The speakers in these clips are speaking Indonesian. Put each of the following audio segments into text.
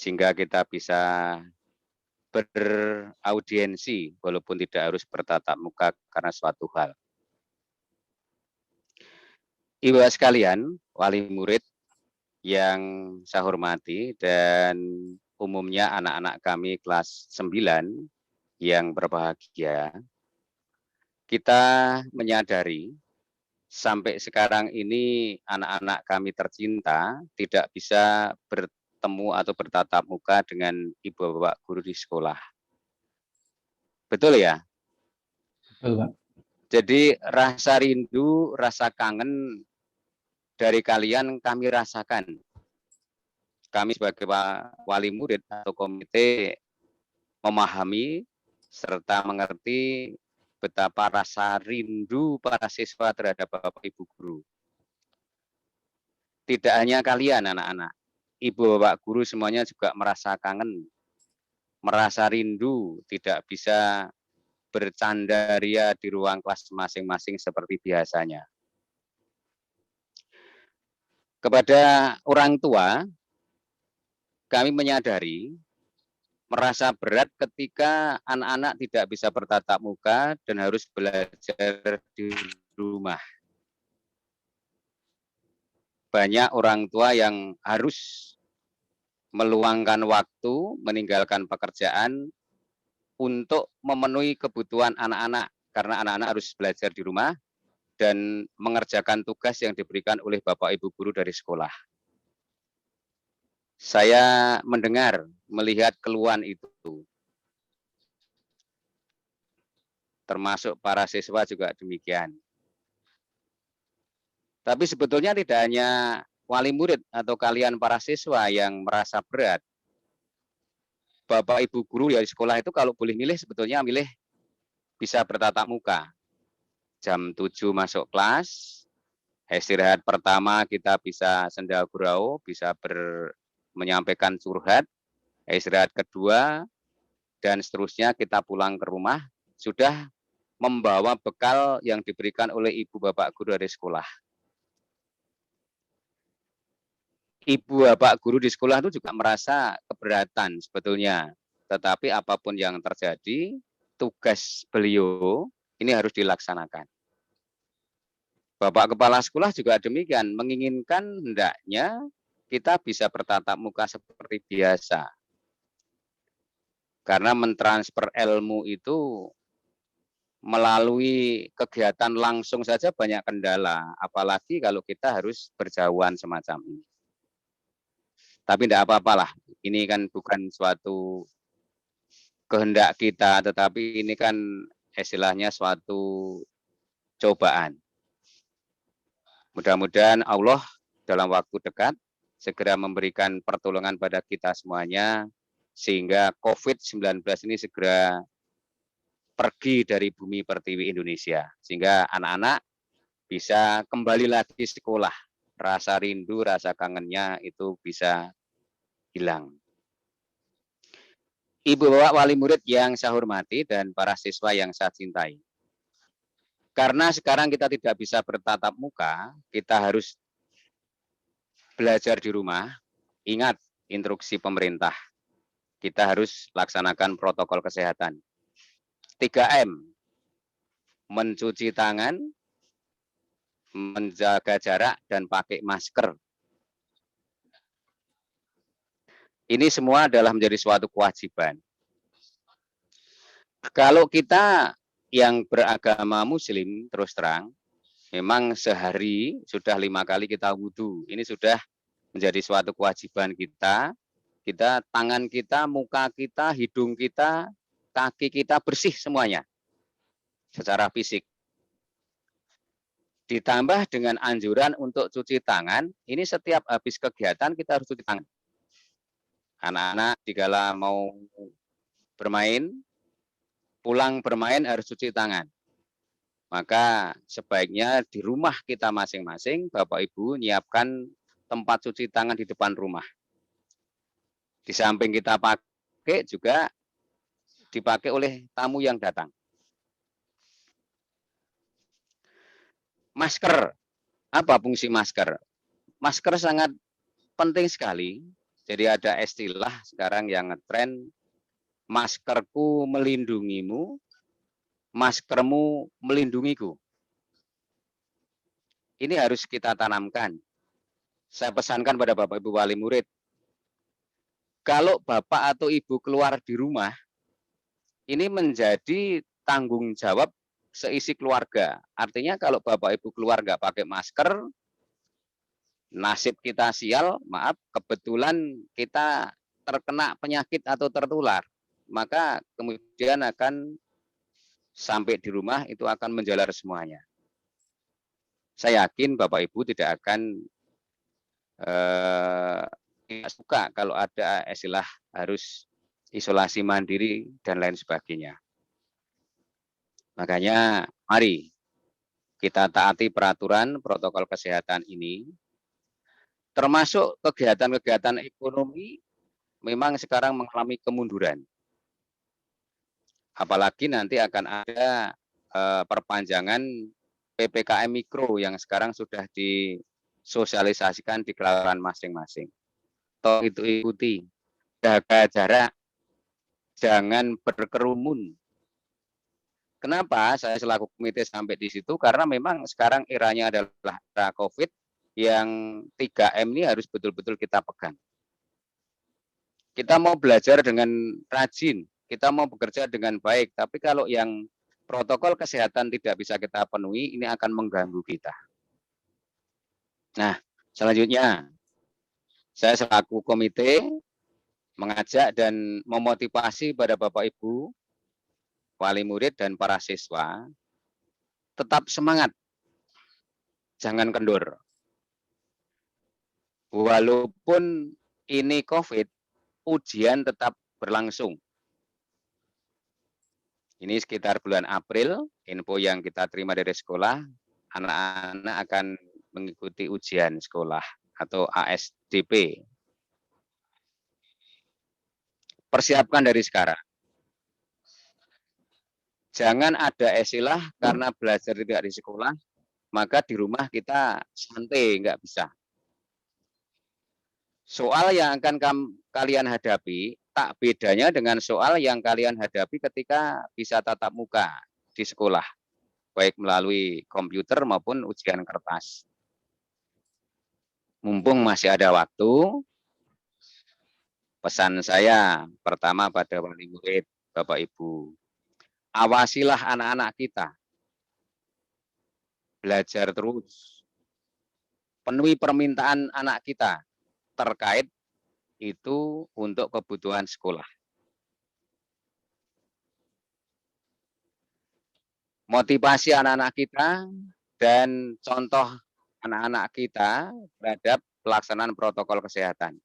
sehingga kita bisa beraudiensi walaupun tidak harus bertatap muka karena suatu hal. Ibu sekalian, wali murid yang saya hormati dan umumnya anak-anak kami kelas 9 yang berbahagia, kita menyadari sampai sekarang ini anak-anak kami tercinta tidak bisa bertemu atau bertatap muka dengan ibu bapak guru di sekolah. Betul ya? Betul, Pak. Jadi rasa rindu, rasa kangen dari kalian kami rasakan. Kami sebagai wali murid atau komite memahami serta mengerti betapa rasa rindu para siswa terhadap Bapak Ibu guru. Tidak hanya kalian anak-anak, Ibu Bapak guru semuanya juga merasa kangen, merasa rindu, tidak bisa bercanda ria di ruang kelas masing-masing seperti biasanya. Kepada orang tua, kami menyadari merasa berat ketika anak-anak tidak bisa bertatap muka dan harus belajar di rumah. Banyak orang tua yang harus meluangkan waktu, meninggalkan pekerjaan untuk memenuhi kebutuhan anak-anak karena anak-anak harus belajar di rumah dan mengerjakan tugas yang diberikan oleh Bapak Ibu guru dari sekolah. Saya mendengar, melihat keluhan itu. Termasuk para siswa juga demikian. Tapi sebetulnya tidak hanya wali murid atau kalian para siswa yang merasa berat. Bapak Ibu guru dari sekolah itu kalau boleh milih sebetulnya milih bisa bertatap muka. Jam 7 masuk kelas, istirahat pertama kita bisa senda gurau, bisa menyampaikan curhat, istirahat kedua, dan seterusnya kita pulang ke rumah, sudah membawa bekal yang diberikan oleh ibu bapak guru dari sekolah. Ibu bapak guru di sekolah itu juga merasa keberatan sebetulnya. Tetapi apapun yang terjadi, tugas beliau ini harus dilaksanakan. Bapak kepala sekolah juga demikian, menginginkan hendaknya kita bisa bertatap muka seperti biasa. Karena mentransfer ilmu itu melalui kegiatan langsung saja banyak kendala, apalagi kalau kita harus berjauhan semacam ini. Tapi tidak apa-apalah, ini kan bukan suatu kehendak kita, tetapi ini kan istilahnya suatu cobaan. Mudah-mudahan Allah dalam waktu dekat segera memberikan pertolongan pada kita semuanya, sehingga COVID-19 ini segera pergi dari bumi pertiwi Indonesia, sehingga anak-anak bisa kembali lagi sekolah. Rasa rindu, rasa kangennya itu bisa hilang. Ibu bapak wali murid yang saya hormati dan para siswa yang saya cintai. Karena sekarang kita tidak bisa bertatap muka, kita harus belajar di rumah. Ingat instruksi pemerintah. Kita harus laksanakan protokol kesehatan. 3M, mencuci tangan, menjaga jarak, dan pakai masker. Ini semua adalah menjadi suatu kewajiban. Kalau kita yang beragama muslim, terus terang, memang sehari sudah 5 kali kita wudhu. Ini sudah menjadi suatu kewajiban kita. Tangan kita, muka kita, hidung kita, kaki kita bersih semuanya secara fisik. Ditambah dengan anjuran untuk cuci tangan, ini setiap habis kegiatan kita harus cuci tangan. Anak-anak dikala mau bermain, pulang bermain harus cuci tangan. Maka sebaiknya di rumah kita masing-masing, Bapak Ibu nyiapkan tempat cuci tangan di depan rumah. Di samping kita pakai juga dipakai oleh tamu yang datang. Masker, apa fungsi masker? Masker sangat penting sekali. Jadi ada istilah sekarang yang ngetren, maskerku melindungimu, maskermu melindungiku. Ini harus kita tanamkan. Saya pesankan pada Bapak Ibu wali murid, kalau Bapak atau Ibu keluar di rumah, ini menjadi tanggung jawab seisi keluarga. Artinya kalau Bapak Ibu keluar nggak pakai masker, nasib kita sial, maaf, kebetulan kita terkena penyakit atau tertular, maka kemudian akan sampai di rumah itu akan menjalar semuanya. Saya yakin Bapak Ibu tidak akan tidak suka kalau ada istilah harus isolasi mandiri dan lain sebagainya. Makanya mari kita taati peraturan protokol kesehatan ini, termasuk kegiatan-kegiatan ekonomi memang sekarang mengalami kemunduran. Apalagi nanti akan ada perpanjangan PPKM Mikro yang sekarang sudah disosialisasikan di kelurahan masing-masing. Toh itu ikuti, jaga jarak, jangan berkerumun. Kenapa saya selaku komite sampai di situ? Karena memang sekarang eranya adalah era COVID yang 3M ini harus betul-betul kita pegang. Kita mau belajar dengan rajin, kita mau bekerja dengan baik, tapi kalau yang protokol kesehatan tidak bisa kita penuhi, ini akan mengganggu kita. Nah, selanjutnya, saya selaku komite mengajak dan memotivasi pada Bapak Ibu, wali murid dan para siswa, tetap semangat, jangan kendor. Walaupun ini COVID, ujian tetap berlangsung. Ini sekitar bulan April, info yang kita terima dari sekolah, anak-anak akan mengikuti ujian sekolah atau ASDP. Persiapkan dari sekarang. Jangan ada istilah karena belajar tidak di sekolah, maka di rumah kita santai, nggak bisa. Soal yang akan kalian hadapi, tak bedanya dengan soal yang kalian hadapi ketika bisa tatap muka di sekolah, baik melalui komputer maupun ujian kertas. Mumpung masih ada waktu, pesan saya pertama pada wali murid, Bapak Ibu, awasilah anak-anak kita, belajar terus, penuhi permintaan anak kita terkait itu untuk kebutuhan sekolah. Motivasi anak-anak kita dan contoh anak-anak kita terhadap pelaksanaan protokol kesehatan.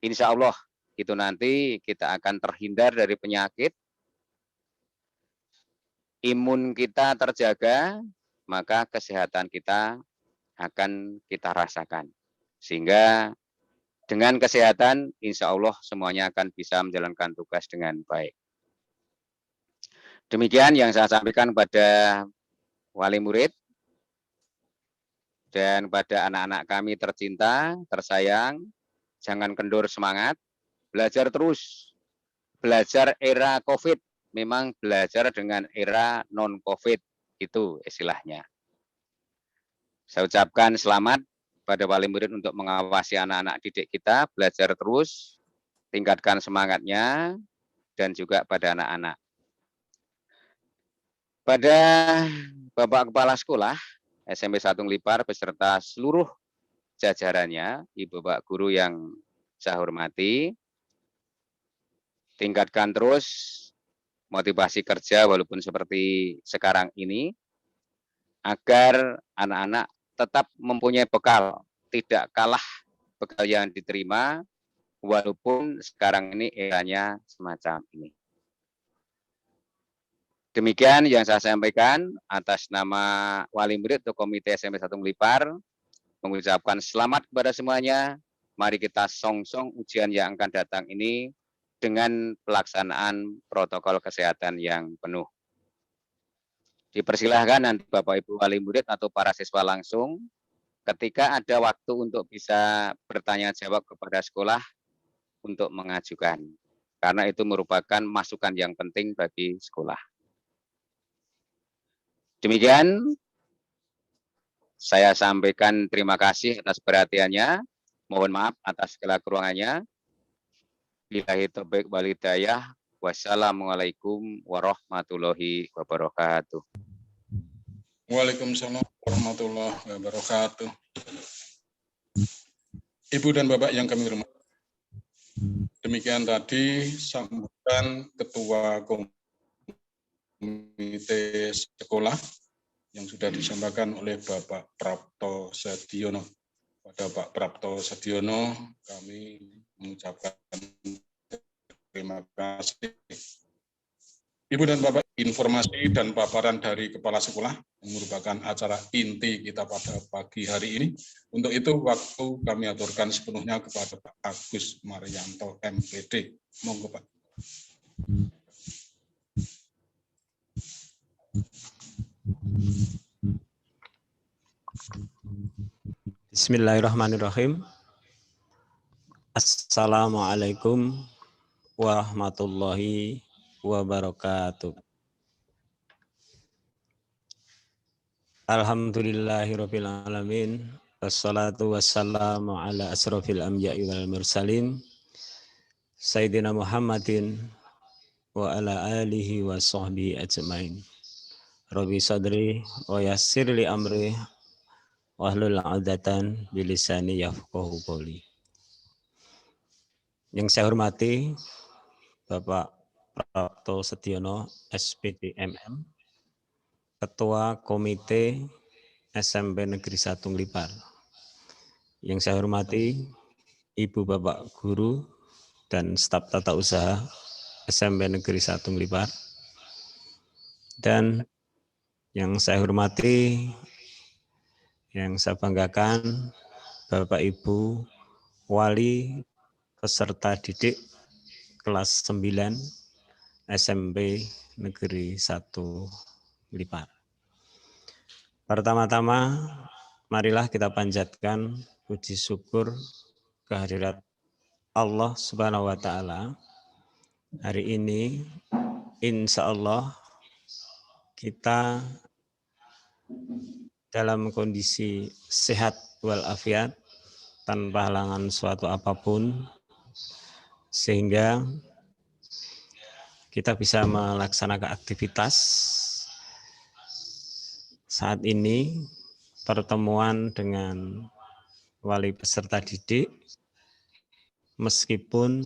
Insya Allah itu nanti kita akan terhindar dari penyakit, imun kita terjaga, maka kesehatan kita akan kita rasakan. Sehingga dengan kesehatan, insya Allah semuanya akan bisa menjalankan tugas dengan baik. Demikian yang saya sampaikan pada wali murid dan pada anak-anak kami tercinta, tersayang, jangan kendur semangat, belajar terus, belajar era COVID, memang belajar dengan era non-COVID, itu istilahnya. Saya ucapkan selamat pada wali murid untuk mengawasi anak-anak didik kita, belajar terus, tingkatkan semangatnya, dan juga pada anak-anak. Pada Bapak Kepala Sekolah, SMP 1 Ngelipar beserta seluruh jajarannya, Ibu Bapak Guru yang saya hormati, tingkatkan terus motivasi kerja walaupun seperti sekarang ini, agar anak-anak tetap mempunyai bekal, tidak kalah bekal yang diterima, walaupun sekarang ini eranya semacam ini. Demikian yang saya sampaikan atas nama wali murid atau komite SMP 1 Ngelipar, mengucapkan selamat kepada semuanya. Mari kita song-song ujian yang akan datang ini dengan pelaksanaan protokol kesehatan yang penuh. Dipersilahkan nanti Bapak Ibu wali murid atau para siswa langsung ketika ada waktu untuk bisa bertanya jawab kepada sekolah untuk mengajukan. Karena itu merupakan masukan yang penting bagi sekolah. Demikian saya sampaikan terima kasih atas perhatiannya. Mohon maaf atas segala kekurangannya. Billahi taufiq wal hidayah. Wassalamualaikum warahmatullahi wabarakatuh. Waalaikumsalam warahmatullahi wabarakatuh. Ibu dan Bapak yang kami hormati, demikian tadi sambutan Ketua Komite Sekolah yang sudah disampaikan oleh Bapak Prapto Sediono. Pada Pak Prapto Sediono kami mengucapkan terima kasih. Ibu dan Bapak, informasi dan paparan dari Kepala Sekolah merupakan acara inti kita pada pagi hari ini. Untuk itu waktu kami aturkan sepenuhnya kepada Pak Agus Marianto MPD. Monggo Pak. Bismillahirrahmanirrahim. Assalamualaikum warahmatullahi wabarakatuh. Alhamdulillahirabbil alamin. Wassalatu wassalamu ala asrofil anbiya'i wal mursalin. Sayyidina Muhammadin wa ala alihi wa sahbihi ajmain. Rabbi sadri wa yassirli amri wahlul 'uqdatam bilisani yafqahu qouli. Yang saya hormati Bapak Prapto Sediono SPD MM, Ketua Komite SMP Negeri 1 Nglipar. Yang saya hormati Ibu Bapak Guru dan staf tata usaha SMP Negeri 1 Nglipar. Dan yang saya hormati, yang saya banggakan Bapak Ibu Wali peserta didik kelas 9 SMP Negeri 1 Nglipar. Pertama-tama, marilah kita panjatkan puji syukur kehadirat Allah Subhanahu wa Ta'ala. Hari ini, insya Allah, kita dalam kondisi sehat walafiat, tanpa halangan suatu apapun, sehingga kita bisa melaksanakan aktivitas. Saat ini pertemuan dengan wali peserta didik meskipun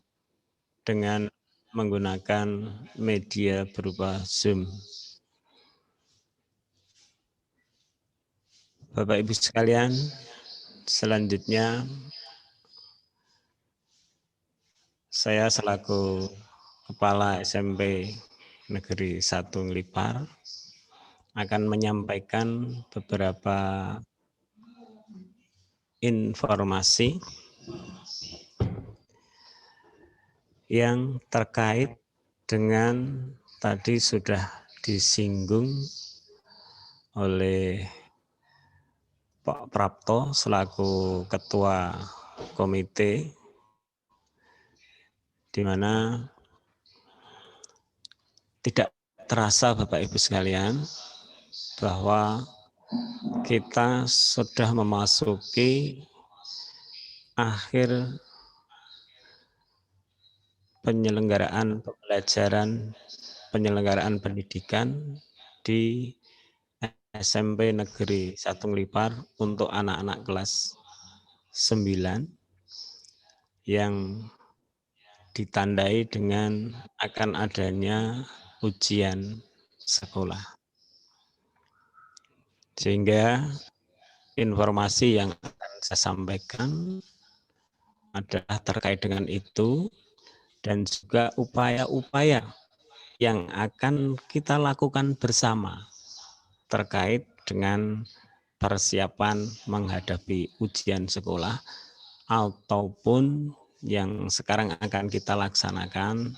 dengan menggunakan media berupa Zoom. Bapak Ibu sekalian, selanjutnya saya selaku Kepala SMP Negeri 1 Nglipar akan menyampaikan beberapa informasi yang terkait dengan tadi sudah disinggung oleh Pak Prapto selaku Ketua Komite, di mana tidak terasa Bapak Ibu sekalian bahwa kita sudah memasuki akhir penyelenggaraan pembelajaran, penyelenggaraan pendidikan di SMP Negeri 1 Nglipar untuk anak-anak kelas 9 yang ditandai dengan akan adanya ujian sekolah. Sehingga informasi yang akan saya sampaikan adalah terkait dengan itu dan juga upaya-upaya yang akan kita lakukan bersama terkait dengan persiapan menghadapi ujian sekolah ataupun yang sekarang akan kita laksanakan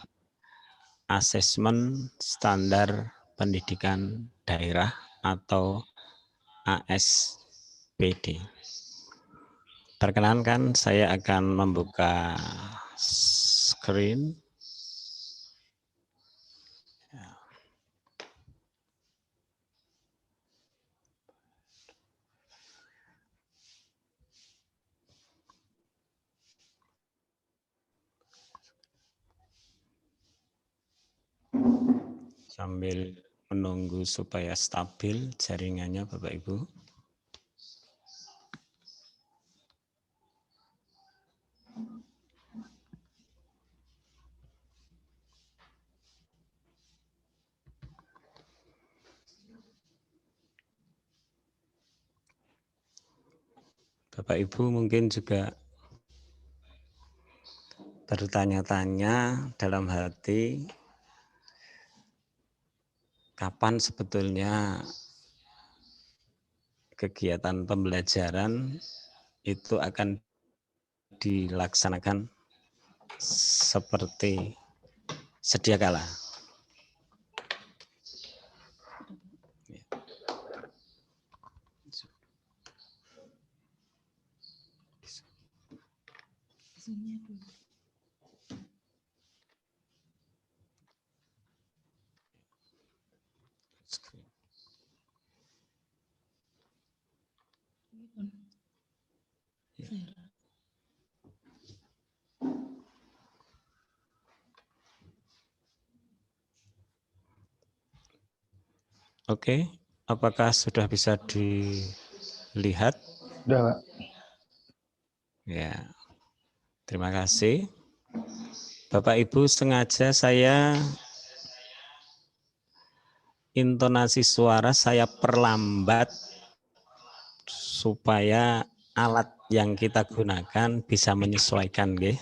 asesmen standar pendidikan daerah atau ASPD. Perkenankan saya akan membuka screen. Sambil menunggu supaya stabil jaringannya Bapak Ibu. Bapak Ibu mungkin juga bertanya-tanya dalam hati, kapan sebetulnya kegiatan pembelajaran itu akan dilaksanakan seperti sedia kala. Oke, apakah sudah bisa dilihat? Sudah, Pak. Ya, terima kasih. Bapak Ibu, sengaja saya intonasi suara saya perlambat supaya alat yang kita gunakan bisa menyesuaikan, nggih.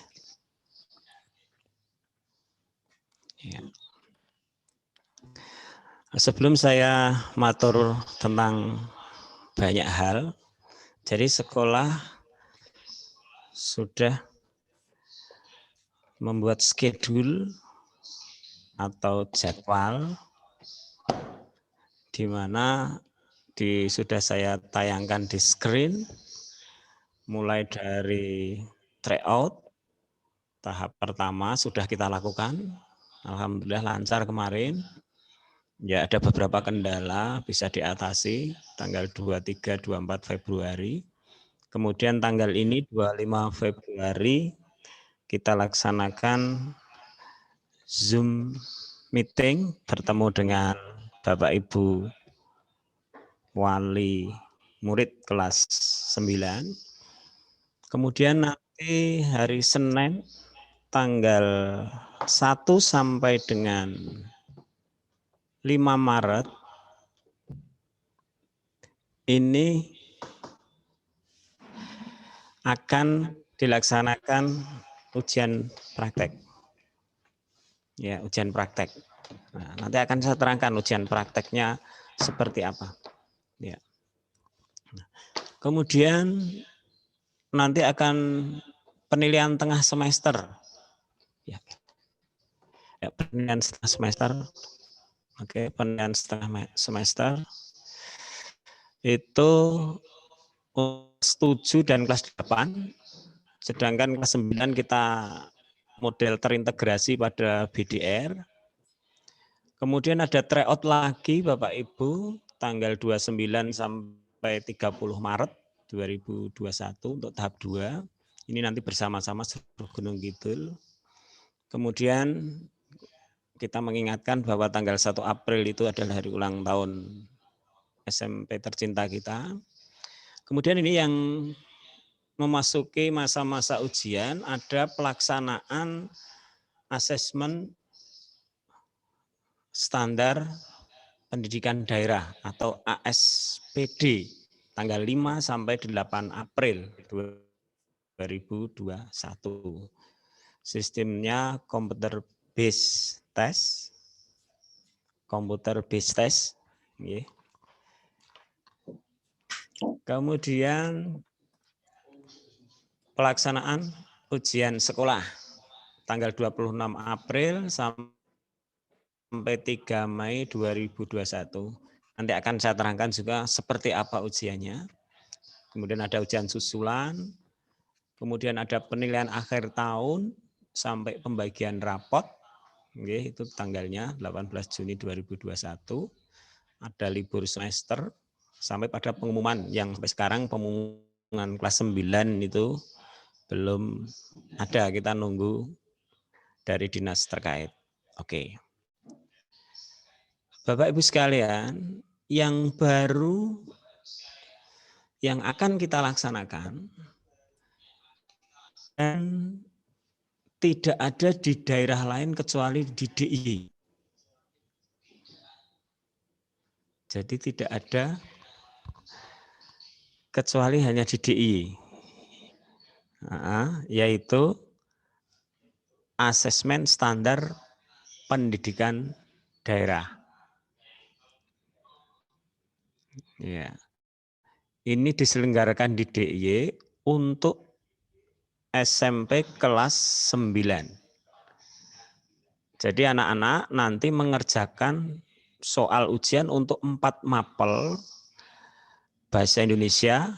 Ya. Sebelum saya matur tentang banyak hal, jadi sekolah sudah membuat schedule atau jadwal di mana sudah saya tayangkan di screen, mulai dari tryout, tahap pertama sudah kita lakukan, alhamdulillah lancar kemarin. Ya ada beberapa kendala bisa diatasi tanggal 23, 24 Februari. Kemudian tanggal ini 25 Februari kita laksanakan Zoom meeting bertemu dengan Bapak Ibu wali murid kelas 9. Kemudian nanti hari Senin tanggal 1 sampai dengan 5 Maret ini akan dilaksanakan ujian praktek. Ya, ujian praktek. Nah, nanti akan saya terangkan ujian prakteknya seperti apa. Ya. Kemudian nanti akan penilaian tengah semester. Ya, penilaian setengah semester. Oke, penilaian setengah semester itu kelas 7 dan kelas 8, sedangkan kelas 9 kita model terintegrasi pada BDR. Kemudian ada tryout lagi Bapak Ibu tanggal 29 sampai 30 Maret 2021 untuk tahap 2. Ini nanti bersama-sama seluruh Gunung Kidul. Kemudian kita mengingatkan bahwa tanggal 1 April itu adalah hari ulang tahun SMP tercinta kita. Kemudian ini yang memasuki masa-masa ujian, ada pelaksanaan asesmen standar pendidikan daerah atau ASPD tanggal 5 sampai 8 April 2021. Sistemnya computer based test. Kemudian pelaksanaan ujian sekolah tanggal 26 April sampai 3 Mei 2021. Nanti akan saya terangkan juga seperti apa ujiannya. Kemudian ada ujian susulan, Kemudian ada penilaian akhir tahun sampai pembagian rapot. Oke, itu tanggalnya 18 Juni 2021. Ada libur semester sampai pada pengumuman yang sampai sekarang pengumuman kelas 9 itu belum ada, kita nunggu dari dinas terkait. Oke. Bapak Ibu sekalian, yang baru yang akan kita laksanakan dan tidak ada di daerah lain kecuali di DIY. Jadi tidak ada kecuali hanya di DIY. Yaitu asesmen standar pendidikan daerah. Ya. Ini diselenggarakan di DIY untuk SMP kelas 9. Jadi anak-anak nanti mengerjakan soal ujian untuk 4 mapel, bahasa Indonesia,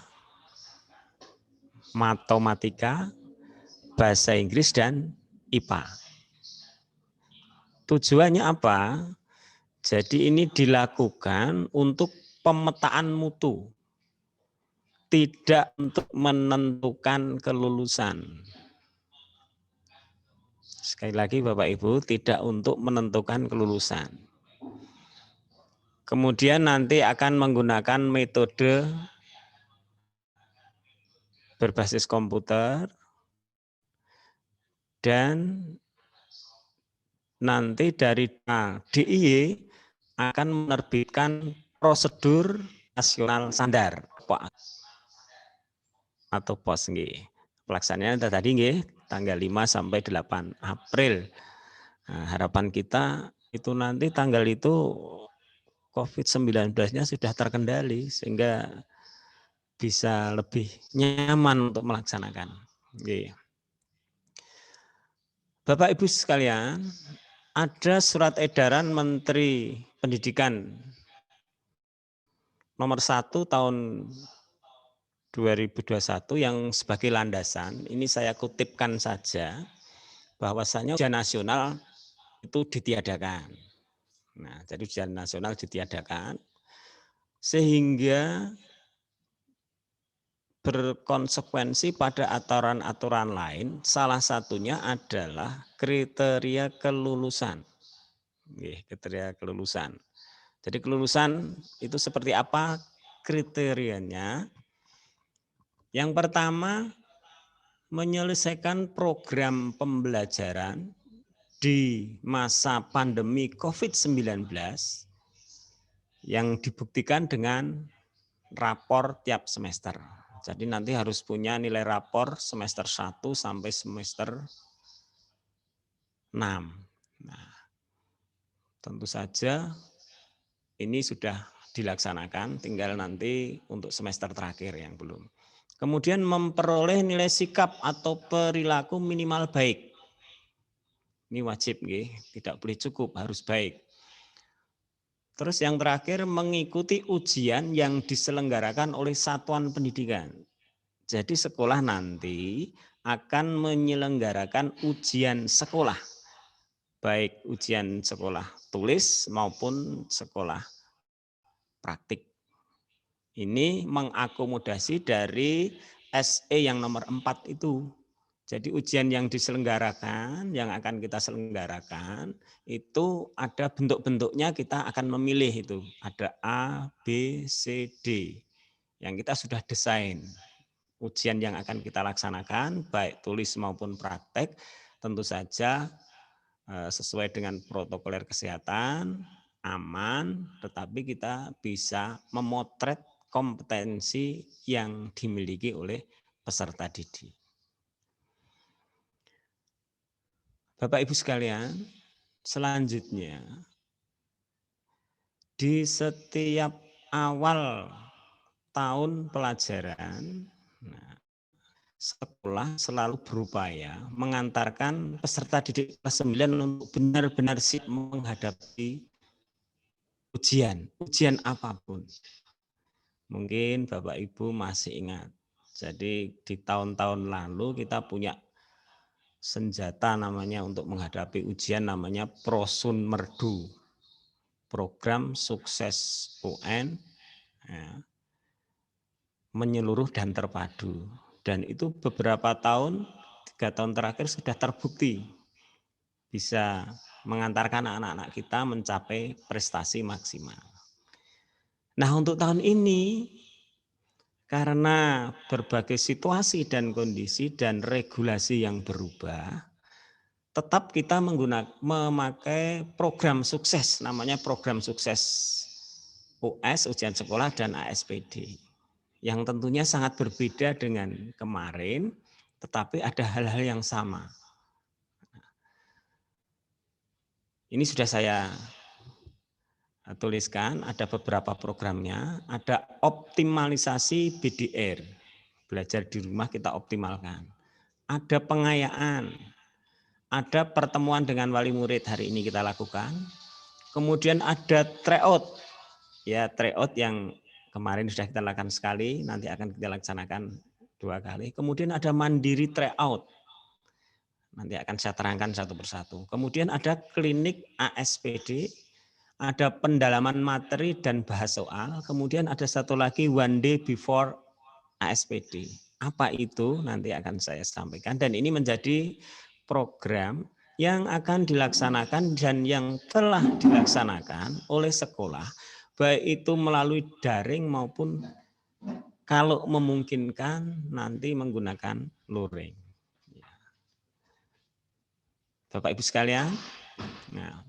matematika, bahasa Inggris, dan IPA. Tujuannya apa? Jadi ini dilakukan untuk pemetaan mutu, tidak untuk menentukan kelulusan. Sekali lagi Bapak Ibu, tidak untuk menentukan kelulusan. Kemudian nanti akan menggunakan metode berbasis komputer dan nanti dari DIY akan menerbitkan prosedur nasional standar atau POS. Pelaksanaan tadi tanggal 5 sampai 8 April. Nah, harapan kita itu nanti tanggal itu COVID-19-nya sudah terkendali sehingga bisa lebih nyaman untuk melaksanakan. Bapak Ibu sekalian, ada surat edaran Menteri Pendidikan nomor 1 tahun 2021 yang sebagai landasan, ini saya kutipkan saja, bahwasanya ujian nasional itu ditiadakan. Nah, jadi ujian nasional ditiadakan, sehingga berkonsekuensi pada aturan-aturan lain, salah satunya adalah kriteria kelulusan. Kriteria kelulusan. Jadi kelulusan itu seperti apa kriterianya? Yang pertama, menyelesaikan program pembelajaran di masa pandemi COVID-19 yang dibuktikan dengan rapor tiap semester. Jadi nanti harus punya nilai rapor semester 1 sampai semester 6. Nah, tentu saja ini sudah dilaksanakan, tinggal nanti untuk semester terakhir yang belum. Kemudian memperoleh nilai sikap atau perilaku minimal baik. Ini wajib, tidak boleh cukup, harus baik. Terus yang terakhir, mengikuti ujian yang diselenggarakan oleh satuan pendidikan. Jadi sekolah nanti akan menyelenggarakan ujian sekolah, baik ujian sekolah tulis maupun sekolah praktik. Ini mengakomodasi dari SE yang nomor 4 itu. Jadi ujian yang diselenggarakan, yang akan kita selenggarakan, itu ada bentuk-bentuknya, kita akan memilih itu. Ada A, B, C, D. Yang kita sudah desain. Ujian yang akan kita laksanakan, baik tulis maupun praktek, tentu saja sesuai dengan protokoler kesehatan, aman, tetapi kita bisa memotret kompetensi yang dimiliki oleh peserta didik. Bapak Ibu sekalian, selanjutnya di setiap awal tahun pelajaran, sekolah selalu berupaya mengantarkan peserta didik kelas 9 untuk benar-benar siap menghadapi ujian apapun. Mungkin Bapak Ibu masih ingat, Jadi di tahun-tahun lalu kita punya senjata namanya untuk menghadapi ujian namanya Prosun Merdu, program sukses UN ya, menyeluruh dan terpadu. Dan itu beberapa tahun, 3 tahun terakhir sudah terbukti bisa mengantarkan anak-anak kita mencapai prestasi maksimal. Nah, untuk tahun ini karena berbagai situasi dan kondisi dan regulasi yang berubah, tetap kita memakai program sukses, namanya program sukses US, ujian sekolah, dan ASPD. Yang tentunya sangat berbeda dengan kemarin, tetapi ada hal-hal yang sama. Ini sudah saya tuliskan, ada beberapa programnya, ada optimalisasi BDR, belajar di rumah kita optimalkan. Ada pengayaan, ada pertemuan dengan wali murid hari ini kita lakukan. Kemudian ada tryout, ya tryout yang kemarin sudah kita lakukan sekali, nanti akan kita laksanakan 2 kali. Kemudian ada mandiri tryout, nanti akan saya terangkan satu persatu. Kemudian ada klinik ASPD, ada pendalaman materi dan bahas soal. Kemudian ada satu lagi one day before ASPD. Apa itu nanti akan saya sampaikan. Dan ini menjadi program yang akan dilaksanakan dan yang telah dilaksanakan oleh sekolah. Baik itu melalui daring maupun kalau memungkinkan nanti menggunakan luring. Bapak Ibu sekalian, nah,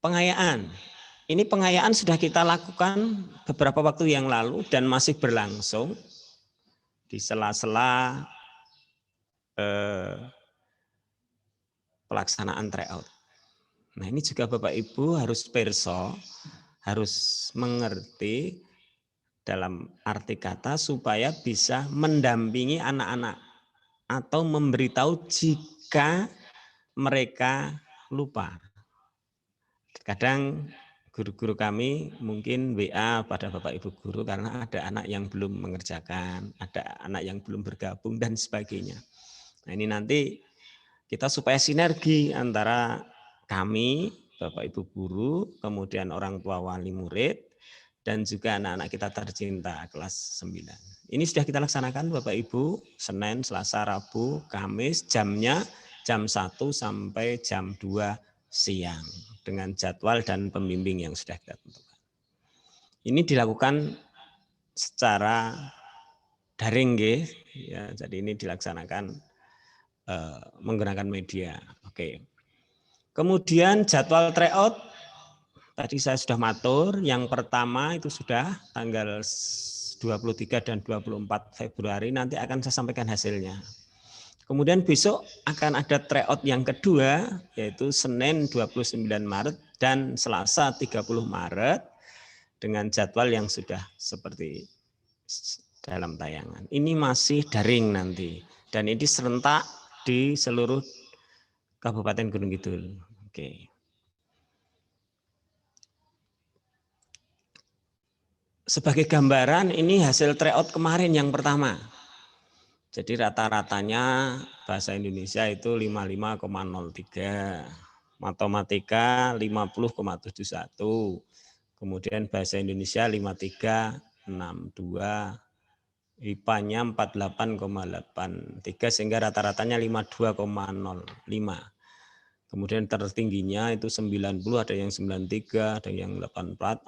pengayaan. Ini pengayaan sudah kita lakukan beberapa waktu yang lalu dan masih berlangsung di sela-sela pelaksanaan tryout. Nah, ini juga Bapak Ibu harus perso, harus mengerti dalam arti kata supaya bisa mendampingi anak-anak atau memberitahu jika mereka lupa. Kadang guru-guru kami mungkin WA pada Bapak Ibu guru karena ada anak yang belum mengerjakan, ada anak yang belum bergabung dan sebagainya. Nah, ini nanti kita supaya sinergi antara kami, Bapak Ibu guru, kemudian orang tua wali murid, dan juga anak-anak kita tercinta kelas 9. Ini sudah kita laksanakan Bapak Ibu, Senin, Selasa, Rabu, Kamis, jamnya jam 1 sampai jam 2 siang dengan jadwal dan pembimbing yang sudah kita tentukan. Ini dilakukan secara daring, ya, jadi ini dilaksanakan menggunakan media. Oke. Kemudian jadwal tryout tadi saya sudah matur, yang pertama itu sudah tanggal 23 dan 24 Februari nanti akan saya sampaikan hasilnya. Kemudian besok akan ada tryout yang kedua, yaitu Senin 29 Maret dan Selasa 30 Maret dengan jadwal yang sudah seperti dalam tayangan. Ini masih daring nanti dan ini serentak di seluruh Kabupaten Gunung Kidul. Oke. Sebagai gambaran ini hasil tryout kemarin yang pertama. Jadi rata-ratanya bahasa Indonesia itu 55,03, matematika 50,71, kemudian bahasa Indonesia 53,62, IPA-nya 48,83 sehingga rata-ratanya 52,05. Kemudian tertingginya itu 90, ada yang 93, ada yang 84,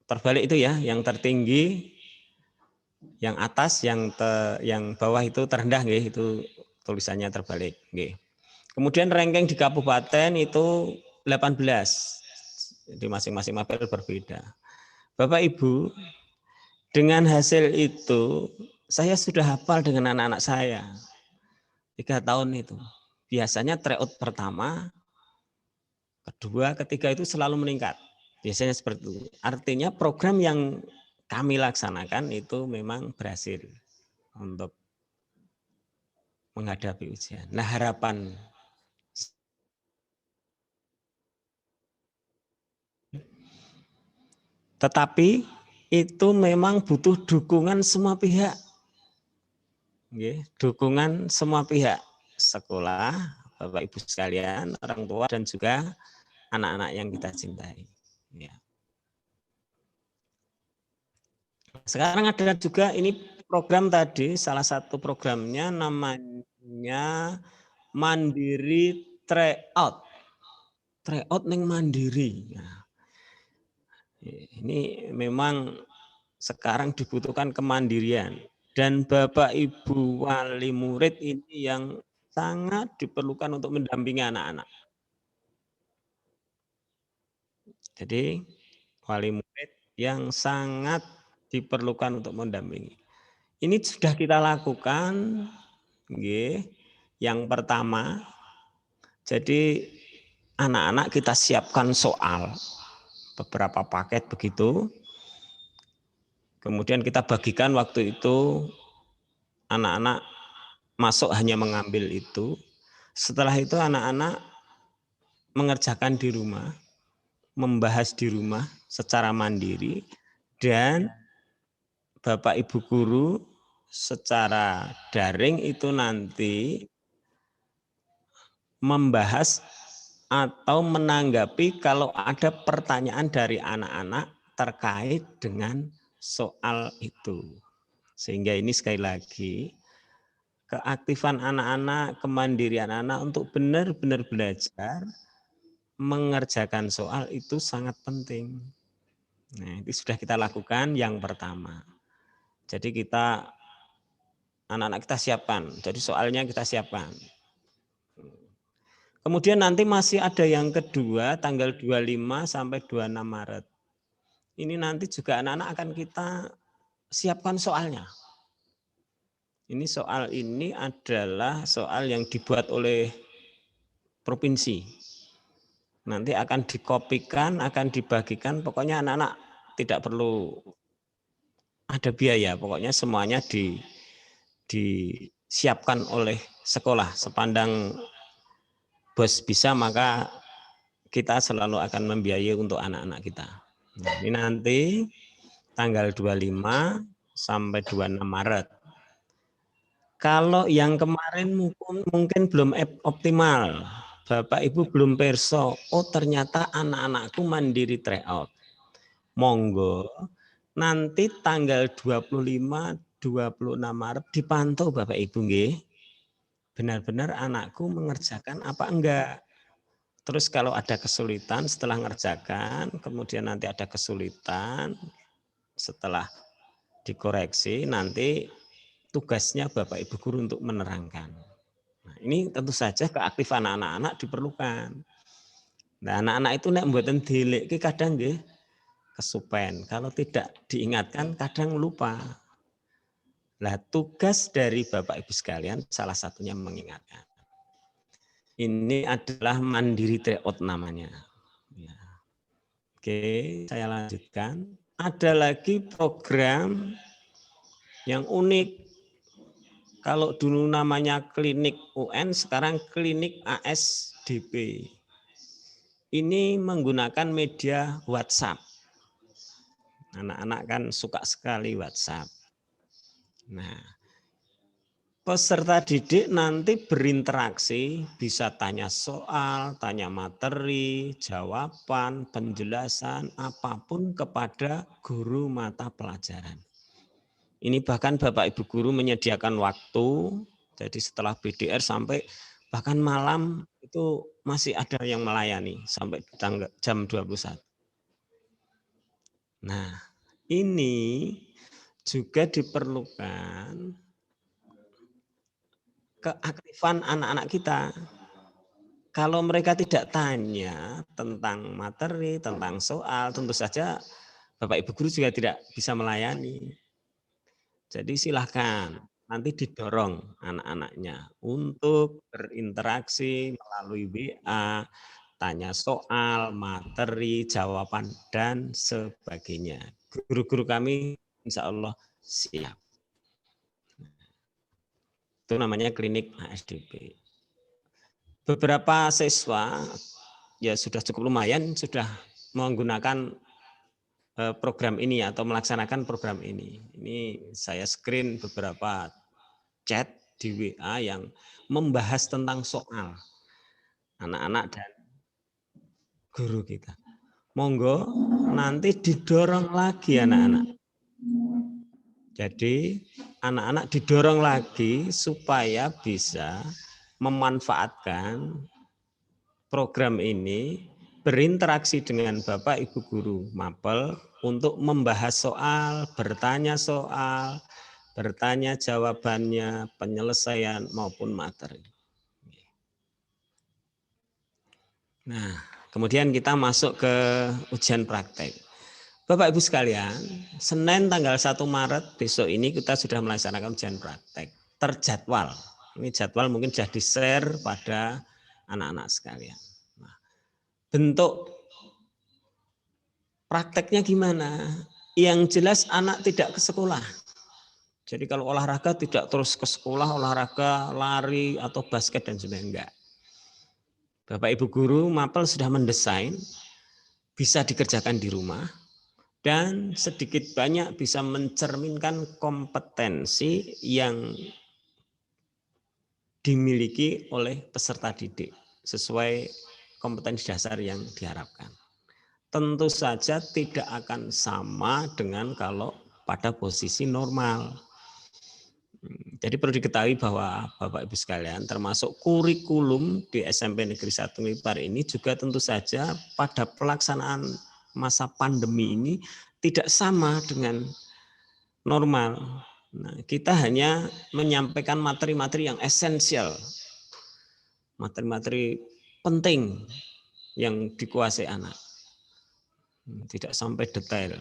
terbalik itu ya, yang tertinggi yang atas, yang bawah itu terendah, itu tulisannya terbalik. Kemudian ranking di kabupaten itu 18, di masing-masing mapel berbeda. Bapak Ibu, dengan hasil itu saya sudah hafal dengan anak-anak saya 3 tahun itu. Biasanya tryout pertama, kedua, ketiga itu selalu meningkat. Biasanya seperti itu. Artinya program yang kami laksanakan itu memang berhasil untuk menghadapi ujian. Nah, harapan tetapi itu memang butuh dukungan semua pihak. Dukungan semua pihak, sekolah, Bapak Ibu sekalian, orang tua, dan juga anak-anak yang kita cintai. Ya. Sekarang ada juga ini program tadi, salah satu programnya namanya Mandiri Tryout. Tryout ning Mandiri. Nah, ini memang sekarang dibutuhkan kemandirian. Dan Bapak Ibu wali murid ini yang sangat diperlukan untuk mendampingi anak-anak. Jadi wali murid yang sangat diperlukan untuk mendampingi. Ini sudah kita lakukan. Yang pertama, jadi anak-anak kita siapkan soal, beberapa paket begitu. Kemudian kita bagikan waktu itu, anak-anak masuk hanya mengambil itu. Setelah itu anak-anak mengerjakan di rumah, membahas di rumah secara mandiri, dan Bapak Ibu guru secara daring itu nanti membahas atau menanggapi kalau ada pertanyaan dari anak-anak terkait dengan soal itu. Sehingga ini sekali lagi, keaktifan anak-anak, kemandirian anak untuk benar-benar belajar, mengerjakan soal itu sangat penting. Nah, itu sudah kita lakukan yang pertama. Jadi kita, anak-anak kita siapkan, jadi soalnya kita siapkan. Kemudian nanti masih ada yang kedua, tanggal 25 sampai 26 Maret. Ini nanti juga anak-anak akan kita siapkan soalnya. Ini soal ini adalah soal yang dibuat oleh provinsi. Nanti akan dikopikan, akan dibagikan, pokoknya anak-anak tidak perlu ada biaya, pokoknya semuanya disiapkan oleh sekolah. Sepandang bos bisa, maka kita selalu akan membiayai untuk anak-anak kita. Nah, ini nanti tanggal 25 sampai 26 Maret. Kalau yang kemarin mungkin belum optimal, Bapak Ibu belum perso, oh ternyata anak-anakku mandiri tryout. Monggo, nanti tanggal 25-26 Maret dipantau Bapak Ibu nggih. Benar-benar anakku mengerjakan apa enggak. Terus kalau ada kesulitan setelah mengerjakan, kemudian nanti ada kesulitan, setelah dikoreksi, nanti tugasnya Bapak Ibu guru untuk menerangkan. Nah, ini tentu saja keaktifan anak-anak diperlukan. Nah, anak-anak itu nek mboten dilek kadang nggih kesupen. Kalau tidak diingatkan kadang lupa. Nah, tugas dari Bapak Ibu sekalian salah satunya mengingatkan. Ini adalah mandiri tryout namanya. Ya. Oke, saya lanjutkan. Ada lagi program yang unik. Kalau dulu namanya klinik UN, sekarang klinik ASDP. Ini menggunakan media WhatsApp. Anak-anak kan suka sekali WhatsApp. Nah, peserta didik nanti berinteraksi, bisa tanya soal, tanya materi, jawaban, penjelasan, apapun kepada guru mata pelajaran. Ini bahkan Bapak Ibu guru menyediakan waktu, jadi setelah BDR sampai bahkan malam itu masih ada yang melayani sampai jam 21. Nah, ini juga diperlukan keaktifan anak-anak kita. Kalau mereka tidak tanya tentang materi, tentang soal, tentu saja Bapak Ibu guru juga tidak bisa melayani. Jadi silahkan nanti didorong anak-anaknya untuk berinteraksi melalui WA, tanya soal, materi, jawaban, dan sebagainya. Guru-guru kami insya Allah siap. Itu namanya klinik ASDP. Beberapa siswa ya sudah cukup lumayan, sudah menggunakan program ini atau melaksanakan program ini. Ini saya screen beberapa chat di WA yang membahas tentang soal anak-anak dan guru kita. Monggo nanti didorong lagi anak-anak. Jadi anak-anak didorong lagi supaya bisa memanfaatkan program ini, berinteraksi dengan Bapak Ibu Guru Mapel untuk membahas soal, bertanya soal, bertanya jawabannya, penyelesaian maupun materi. Nah, kemudian kita masuk ke ujian praktek. Bapak Ibu sekalian, Senin tanggal 1 Maret besok ini kita sudah melaksanakan ujian praktek. Terjadwal. Ini jadwal mungkin sudah di-share pada anak-anak sekalian. Nah, bentuk prakteknya gimana? Yang jelas anak tidak ke sekolah. Jadi kalau olahraga tidak terus ke sekolah, olahraga, lari, atau basket dan sebagainya. Enggak. Bapak Ibu Guru Mapel sudah mendesain, bisa dikerjakan di rumah, dan sedikit banyak bisa mencerminkan kompetensi yang dimiliki oleh peserta didik sesuai kompetensi dasar yang diharapkan. Tentu saja tidak akan sama dengan kalau pada posisi normal. Jadi perlu diketahui bahwa Bapak Ibu sekalian termasuk kurikulum di SMP Negeri 1 Lipar ini juga tentu saja pada pelaksanaan masa pandemi ini tidak sama dengan normal. Nah, kita hanya menyampaikan materi-materi yang esensial, materi-materi penting yang dikuasai anak, tidak sampai detail.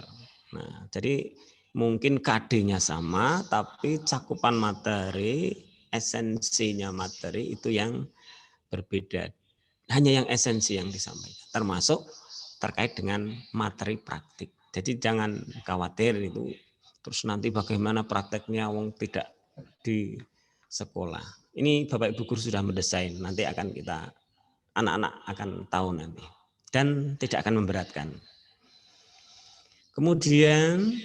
Nah, jadi mungkin KD-nya sama, tapi cakupan materi, esensinya materi itu yang berbeda. Hanya yang esensi yang disampaikan, termasuk terkait dengan materi praktik. Jadi jangan khawatir itu, terus nanti bagaimana prakteknya wong tidak di sekolah. Ini Bapak Ibu Guru sudah mendesain, nanti akan kita, anak-anak akan tahu nanti. Dan tidak akan memberatkan. Kemudian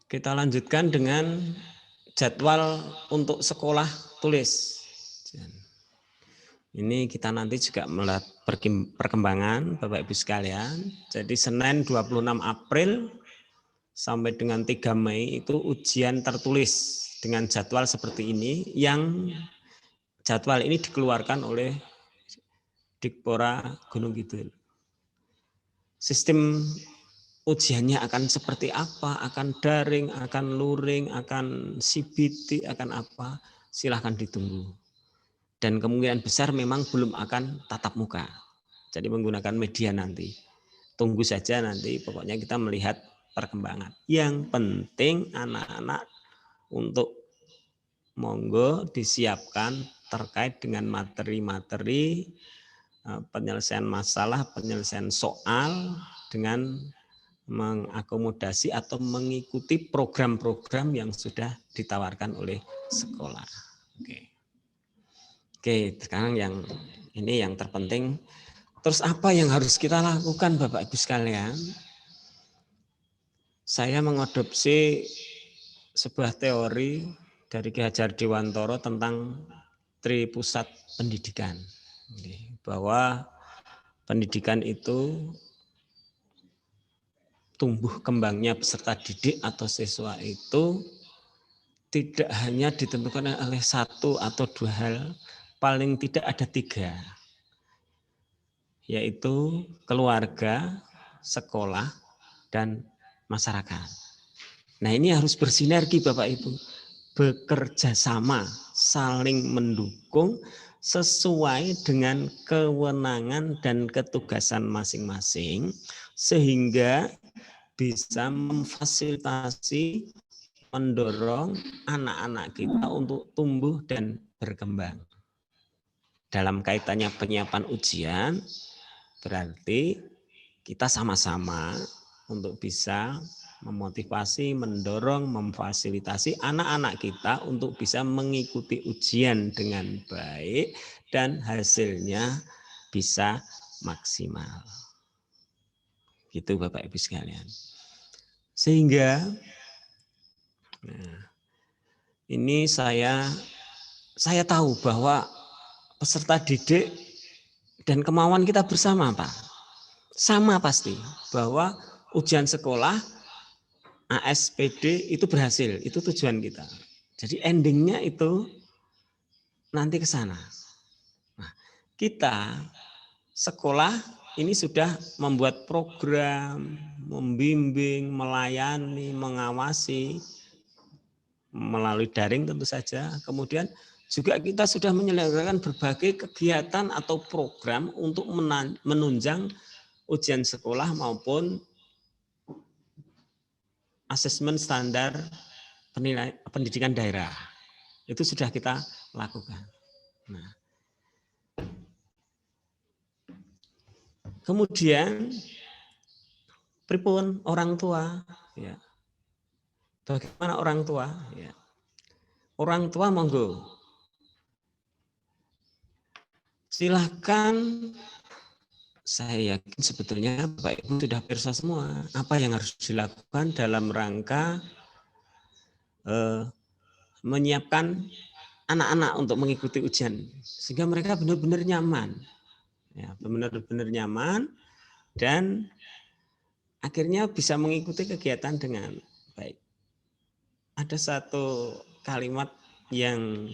kita lanjutkan dengan jadwal untuk sekolah tulis. Ini kita nanti juga melihat perkembangan Bapak Ibu sekalian. Jadi Senin 26 April sampai dengan 3 Mei itu ujian tertulis dengan jadwal seperti ini, yang jadwal ini dikeluarkan oleh Dikpora Gunung Kidul. Sistem ujiannya akan seperti apa, akan daring, akan luring, akan CBT, akan apa, silahkan ditunggu. Dan kemungkinan besar memang belum akan tatap muka. Jadi menggunakan media nanti. Tunggu saja nanti, pokoknya kita melihat perkembangan. Yang penting anak-anak untuk monggo disiapkan terkait dengan materi-materi penyelesaian masalah, penyelesaian soal dengan mengakomodasi atau mengikuti program-program yang sudah ditawarkan oleh sekolah. Oke, sekarang yang ini yang terpenting. Terus apa yang harus kita lakukan Bapak Ibu sekalian? Saya mengadopsi sebuah teori dari Ki Hajar Dewantoro tentang Tripusat Pendidikan. Bahwa pendidikan itu tumbuh kembangnya peserta didik atau siswa itu tidak hanya ditentukan oleh satu atau dua hal, paling tidak ada 3, yaitu keluarga, sekolah, dan masyarakat. Nah, ini harus bersinergi Bapak Ibu, bekerja sama, saling mendukung sesuai dengan kewenangan dan ketugasan masing-masing, sehingga bisa memfasilitasi, mendorong anak-anak kita untuk tumbuh dan berkembang. Dalam kaitannya penyiapan ujian, berarti kita sama-sama untuk bisa memotivasi, mendorong, memfasilitasi anak-anak kita untuk bisa mengikuti ujian dengan baik dan hasilnya bisa maksimal. Gitu Bapak Ibu sekalian. Sehingga ini saya tahu bahwa peserta didik dan kemauan kita bersama, Pak. Sama pasti bahwa ujian sekolah ASPD itu berhasil, itu tujuan kita. Jadi endingnya itu nanti ke sana. Nah, kita sekolah ini sudah membuat program, membimbing, melayani, mengawasi melalui daring tentu saja. Kemudian juga kita sudah menyelenggarakan berbagai kegiatan atau program untuk menunjang ujian sekolah maupun asesmen standar pendidikan daerah. Itu sudah kita lakukan. Nah, kemudian pripun orang tua, ya. Bagaimana orang tua? Ya. Orang tua monggo, silahkan. Saya yakin sebetulnya Bapak Ibu sudah pirsa semua apa yang harus dilakukan dalam rangka menyiapkan anak-anak untuk mengikuti ujian sehingga mereka benar-benar nyaman, ya, benar-benar nyaman dan akhirnya bisa mengikuti kegiatan dengan baik. Ada satu kalimat yang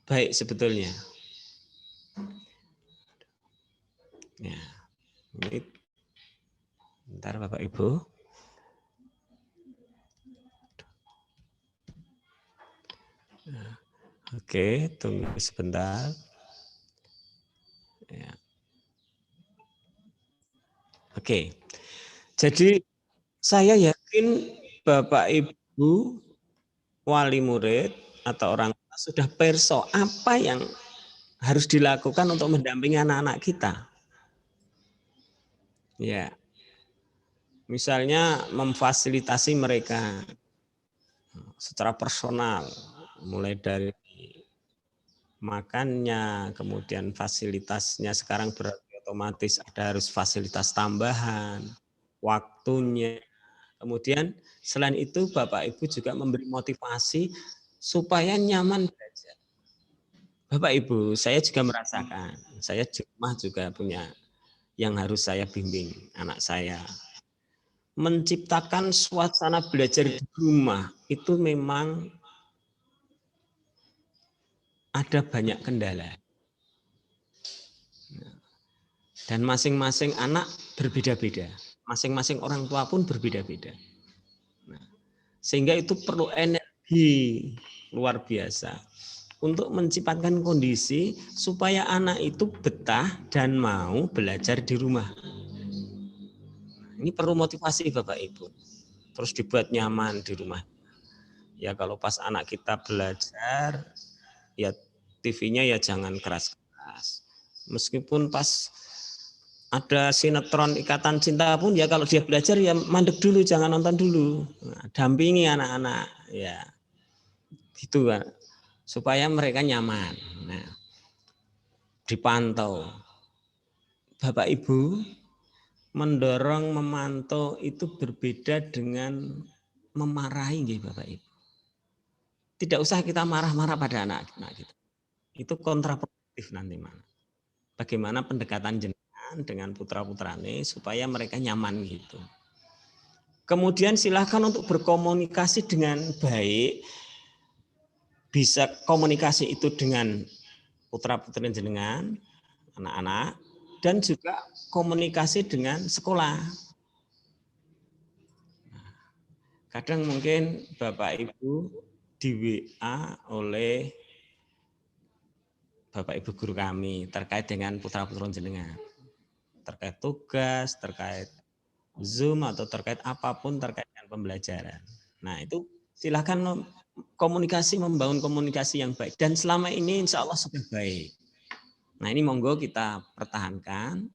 baik sebetulnya. Ya, ini bentar Bapak Ibu. Oke, tunggu sebentar. Ya. Oke, jadi saya yakin Bapak Ibu wali murid atau orang tua sudah perso apa yang harus dilakukan untuk mendampingi anak-anak kita. Ya, misalnya memfasilitasi mereka secara personal, mulai dari makannya, kemudian fasilitasnya sekarang berarti otomatis ada harus fasilitas tambahan, waktunya. Kemudian selain itu Bapak Ibu juga memberi motivasi supaya nyaman belajar. Bapak Ibu, saya juga merasakan, saya di rumah juga punya yang harus saya bimbing anak saya. Menciptakan suasana belajar di rumah itu memang ada banyak kendala. Dan masing-masing anak berbeda-beda. Masing-masing orang tua pun berbeda-beda. Sehingga itu perlu energi luar biasa untuk menciptakan kondisi supaya anak itu betah dan mau belajar di rumah. Ini perlu motivasi Bapak Ibu. Terus dibuat nyaman di rumah. Ya kalau pas anak kita belajar, ya TV-nya ya jangan keras-keras. Meskipun pas ada sinetron Ikatan Cinta pun ya kalau dia belajar ya mandek dulu, jangan nonton dulu. Nah, dampingi anak-anak ya. Gitu kan. Supaya mereka nyaman. Nah, dipantau. Bapak Ibu mendorong, memantau itu berbeda dengan memarahi Bapak Ibu. Tidak usah kita marah-marah pada anak-anak kita. Itu kontraproduktif nanti mana. Bagaimana pendekatan jenengan dengan putra-putrane supaya mereka nyaman gitu. Kemudian silahkan untuk berkomunikasi dengan baik. Bisa komunikasi itu dengan putra-putri jenengan, anak-anak, dan juga komunikasi dengan sekolah. Kadang mungkin Bapak Ibu di WA oleh Bapak Ibu guru kami terkait dengan putra-putri jenengan. Terkait tugas, terkait Zoom atau terkait apapun terkait dengan pembelajaran. Nah, itu silakan komunikasi, membangun komunikasi yang baik. Dan selama ini insya Allah sudah baik. Nah, ini monggo kita pertahankan.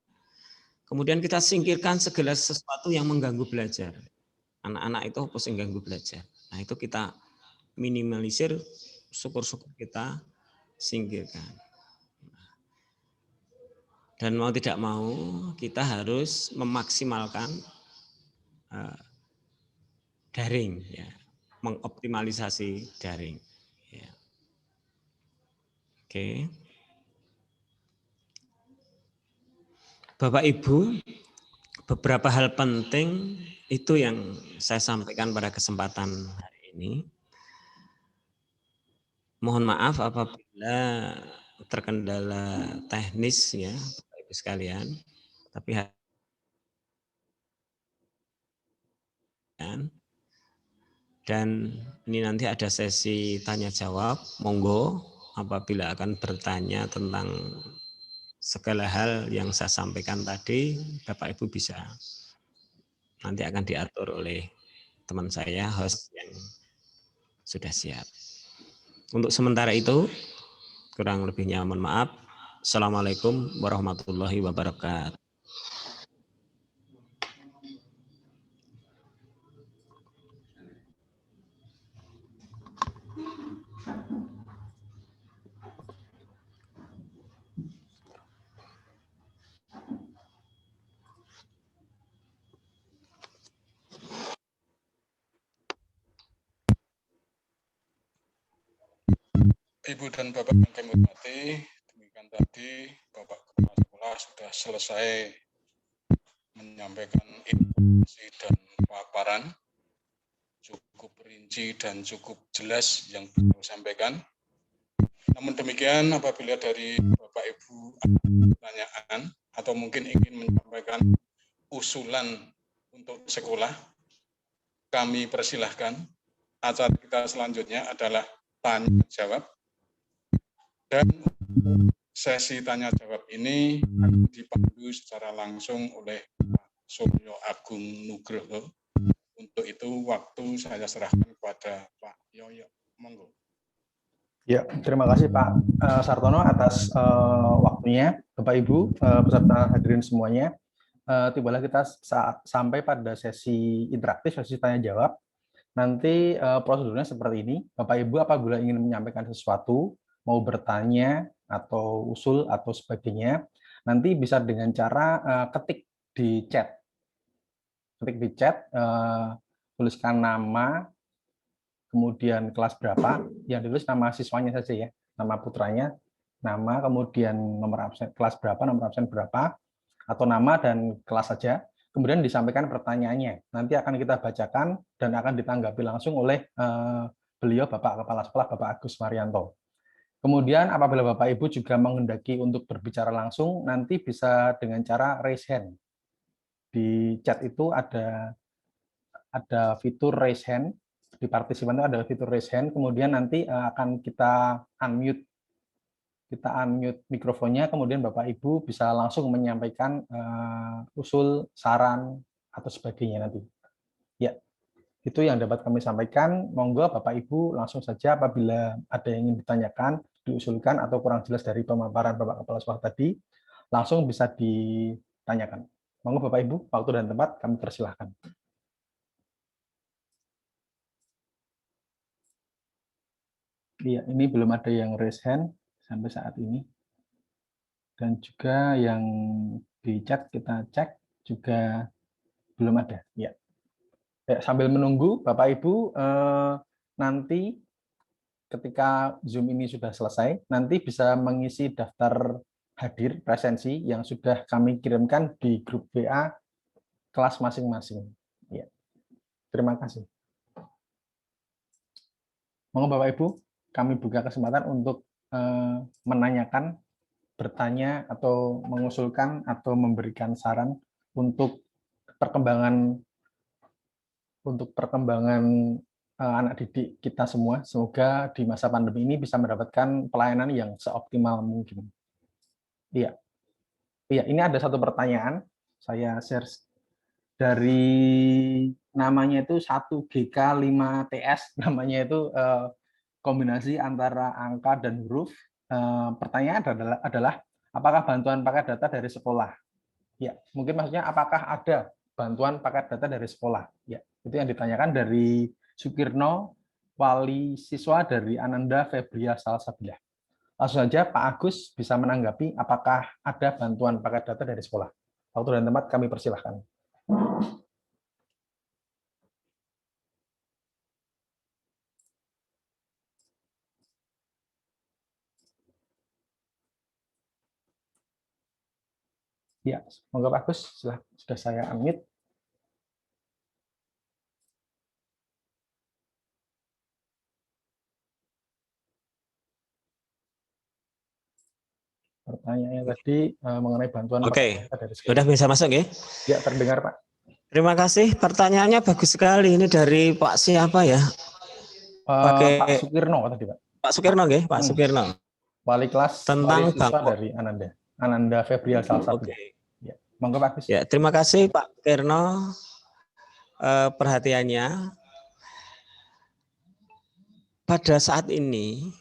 Kemudian kita singkirkan segala sesuatu yang mengganggu belajar. Anak-anak itu pusing ganggu belajar. Nah, itu kita minimalisir, syukur-syukur kita singkirkan. Dan mau tidak mau kita harus memaksimalkan daring, ya, mengoptimalisasi daring. Ya. Oke. Bapak Ibu, beberapa hal penting itu yang saya sampaikan pada kesempatan hari ini. Mohon maaf apabila terkendala teknis ya, Bapak Ibu sekalian. Tapi dan ini nanti ada sesi tanya jawab. Monggo apabila akan bertanya tentang segala hal yang saya sampaikan tadi, Bapak Ibu bisa nanti akan diatur oleh teman saya, host yang sudah siap. Untuk sementara itu, kurang lebihnya mohon maaf. Assalamualaikum warahmatullahi wabarakatuh. Ibu dan Bapak yang kami hormati, demikian tadi Bapak Kepala Sekolah sudah selesai menyampaikan informasi dan paparan cukup rinci dan cukup jelas yang beliau sampaikan. Namun demikian, apabila dari Bapak Ibu ada pertanyaan atau mungkin ingin menyampaikan usulan untuk sekolah, kami persilahkan. Acara kita selanjutnya adalah tanya jawab. Dan sesi tanya jawab ini akan dipandu secara langsung oleh Pak Suryo Agung Nugroho. Untuk itu waktu saya serahkan kepada Pak Yoyo. Monggo. Ya, terima kasih Pak Sartono atas waktunya. Bapak Ibu beserta hadirin semuanya. Tibalah kita sampai pada sesi interaktif, sesi tanya jawab. Nanti prosedurnya seperti ini. Bapak Ibu apabila ingin menyampaikan sesuatu, mau bertanya atau usul atau sebagainya, nanti bisa dengan cara ketik di chat. Ketik di chat, tuliskan nama, kemudian kelas berapa, yang ditulis nama siswanya saja ya, nama putranya, nama, kemudian nomor absen, kelas berapa, nomor absen berapa, atau nama dan kelas saja. Kemudian disampaikan pertanyaannya. Nanti akan kita bacakan dan akan ditanggapi langsung oleh beliau Bapak Kepala Sekolah, Bapak Agus Marianto. Kemudian apabila Bapak Ibu juga menghendaki untuk berbicara langsung, nanti bisa dengan cara raise hand. Di chat itu ada fitur raise hand, di partisipan itu ada fitur raise hand, kemudian nanti akan kita unmute mikrofonnya, kemudian Bapak Ibu bisa langsung menyampaikan usul, saran, atau sebagainya nanti. Ya, itu yang dapat kami sampaikan. Monggo Bapak Ibu langsung saja apabila ada yang ingin ditanyakan, diusulkan, atau kurang jelas dari pemaparan Bapak Kepala Sekolah tadi, langsung bisa ditanyakan. Monggo Bapak Ibu, waktu dan tempat kami persilahkan. Iya, ini belum ada yang raise hand sampai saat ini. Dan juga yang di chat kita cek juga belum ada. Ya. Sambil menunggu Bapak Ibu, nanti ketika Zoom ini sudah selesai, nanti bisa mengisi daftar hadir presensi yang sudah kami kirimkan di grup WA kelas masing-masing. Ya. Terima kasih. Monggo Bapak Ibu, kami buka kesempatan untuk menanyakan, bertanya, atau mengusulkan, atau memberikan saran untuk perkembangan anak didik kita semua. Semoga di masa pandemi ini bisa mendapatkan pelayanan yang seoptimal mungkin. Iya, ini ada satu pertanyaan. Saya share dari namanya itu 1GK5TS, namanya itu kombinasi antara angka dan huruf. Pertanyaan adalah apakah bantuan paket data dari sekolah? Ya, mungkin maksudnya apakah ada bantuan paket data dari sekolah? Ya, itu yang ditanyakan dari Sukirno, wali siswa dari Ananda Febria Salsabila. Langsung saja Pak Agus bisa menanggapi apakah ada bantuan paket data dari sekolah. Waktu dan tempat kami persilahkan. Ya, semoga Pak Agus, sudah saya unmute. Pertanyaannya tadi mengenai bantuan Oke, dari sekolah. sudah bisa masuk ya? Ya, terdengar Pak. Terima kasih. Pertanyaannya bagus sekali. Ini dari Pak siapa ya? Pak Sukirno tadi Pak. Pak Sukirno ya, Pak Sukirno. Wali kelas Tentang siswa dari Ananda Febrial salah satunya. Oke. Ya, monggo Pak Agus. Ya, terima kasih Pak Sukirno perhatiannya. Pada saat ini,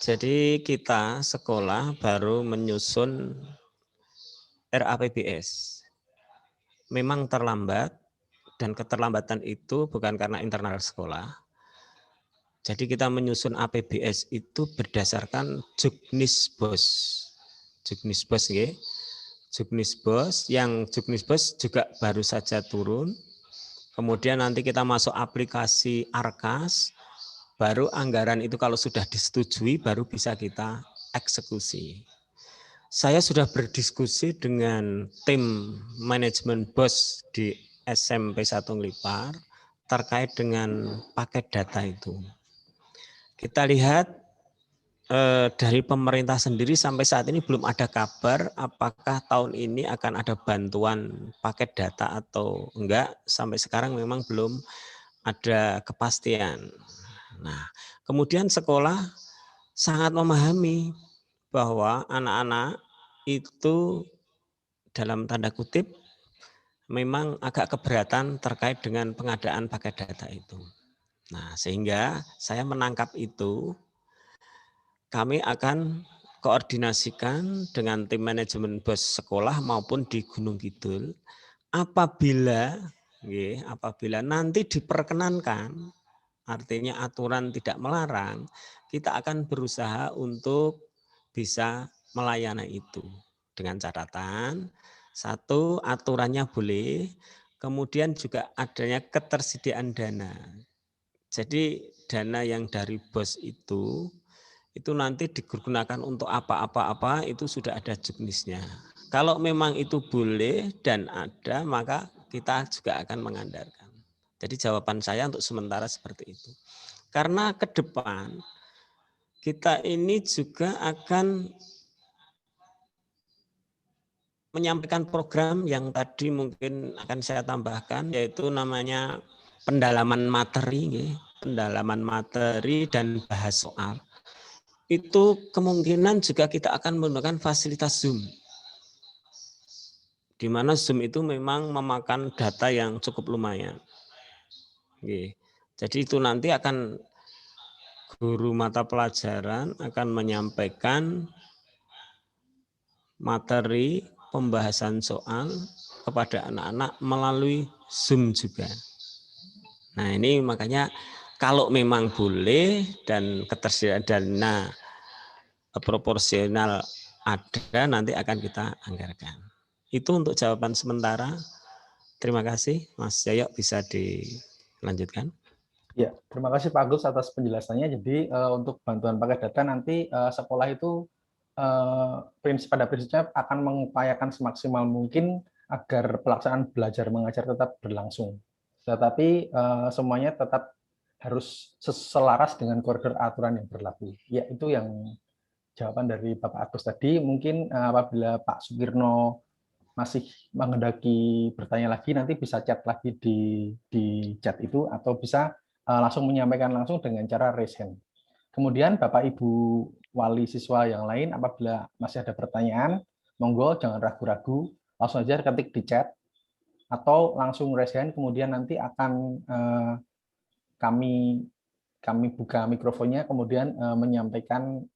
jadi kita sekolah baru menyusun RAPBS. Memang terlambat, dan keterlambatan itu bukan karena internal sekolah. Jadi kita menyusun APBS itu berdasarkan Juknisbos. Juknisbos ya. Juknisbos, yang Juknisbos juga baru saja turun. Kemudian nanti kita masuk aplikasi Arkas, baru anggaran itu kalau sudah disetujui baru bisa kita eksekusi. Saya sudah berdiskusi dengan tim manajemen BOS di SMP 1 Ngelipar terkait dengan paket data itu. Kita lihat dari pemerintah sendiri sampai saat ini belum ada kabar apakah tahun ini akan ada bantuan paket data atau enggak. Sampai sekarang memang belum ada kepastian. Nah, kemudian sekolah sangat memahami bahwa anak-anak itu dalam tanda kutip memang agak keberatan terkait dengan pengadaan paket data itu. Nah, sehingga saya menangkap itu, kami akan koordinasikan dengan tim manajemen BOS sekolah maupun di Gunung Kidul apabila nanti diperkenankan, artinya aturan tidak melarang, kita akan berusaha untuk bisa melayani itu dengan catatan satu, aturannya boleh, kemudian juga adanya ketersediaan dana. Jadi dana yang dari BOS itu nanti digunakan untuk apa-apa itu sudah ada juknisnya. Kalau memang itu boleh dan ada, maka kita juga akan menganggarkan. Jadi jawaban saya untuk sementara seperti itu. Karena ke depan kita ini juga akan menyampaikan program yang tadi mungkin akan saya tambahkan, yaitu namanya pendalaman materi, pendalaman materi dan bahas soal. Itu kemungkinan juga kita akan menggunakan fasilitas Zoom. Di mana Zoom itu memang memakan data yang cukup lumayan. Jadi itu nanti akan guru mata pelajaran akan menyampaikan materi pembahasan soal kepada anak-anak melalui Zoom juga. Nah ini makanya kalau memang boleh dan ketersediaan dana proporsional ada, nanti akan kita anggarkan. Itu untuk jawaban sementara. Terima kasih Mas Yoyo, bisa dilanjutkan. Ya, terima kasih Pak Agus atas penjelasannya. Jadi untuk bantuan paket data nanti sekolah itu pada prinsipnya akan mengupayakan semaksimal mungkin agar pelaksanaan belajar mengajar tetap berlangsung. Tetapi semuanya tetap harus selaras dengan koridor aturan yang berlaku. Ya, itu yang jawaban dari Bapak Agus tadi. Mungkin apabila Pak Sukirno masih menghendaki bertanya lagi, nanti bisa chat lagi di chat itu, atau bisa langsung menyampaikan langsung dengan cara raise hand. Kemudian Bapak Ibu wali siswa yang lain, apabila masih ada pertanyaan, monggo jangan ragu-ragu, langsung aja ketik di chat atau langsung raise hand, kemudian nanti akan kami buka mikrofonnya, kemudian menyampaikan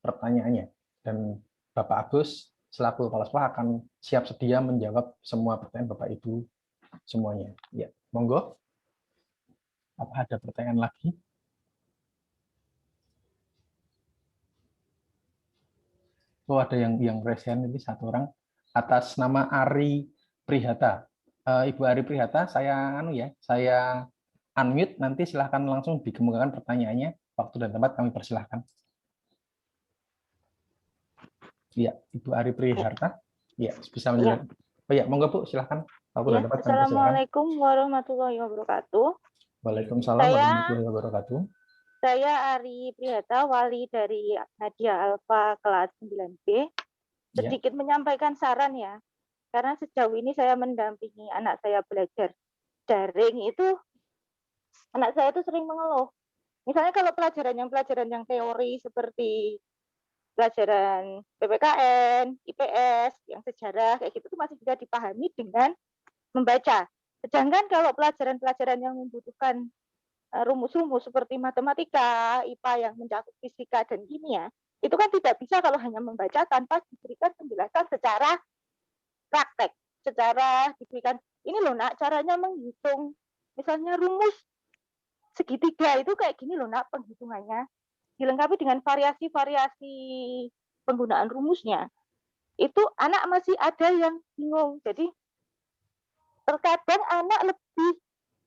pertanyaannya, dan Bapak Agus selaku kepala sekolah akan siap sedia menjawab semua pertanyaan Bapak Ibu semuanya. Ya, monggo. Apa ada pertanyaan lagi? Oh, ada yang resen ini satu orang atas nama Ari Prihata. Ibu Ari Prihata, saya saya unmute, nanti silahkan langsung dikemukakan pertanyaannya. Waktu dan tempat kami persilahkan. Ya, Ibu Ari Prihata. Ya, bisa menjelaskan. Oh ya, monggo Bu, silahkan. Waktu dan tempat kami persilahkan. Assalamualaikum warahmatullahi wabarakatuh. Waalaikumsalam warahmatullahi wabarakatuh. Saya Ari Prihata, wali dari Nadia Alfa kelas 9B. Sedikit menyampaikan saran ya, karena sejauh ini saya mendampingi anak saya belajar daring itu, anak saya itu sering mengeluh. Misalnya kalau pelajaran yang teori seperti pelajaran PPKN, IPS, yang sejarah kayak gitu itu masih bisa dipahami dengan membaca. Sedangkan kalau pelajaran-pelajaran yang membutuhkan rumus-rumus seperti matematika, IPA yang mencakup fisika dan kimia, itu kan tidak bisa kalau hanya membaca tanpa diberikan penjelasan secara praktek, secara diberikan, ini loh nak caranya menghitung, misalnya rumus segitiga itu kayak gini loh nak penghitungannya, dilengkapi dengan variasi-variasi penggunaan rumusnya, itu anak masih ada yang bingung. Jadi terkadang anak lebih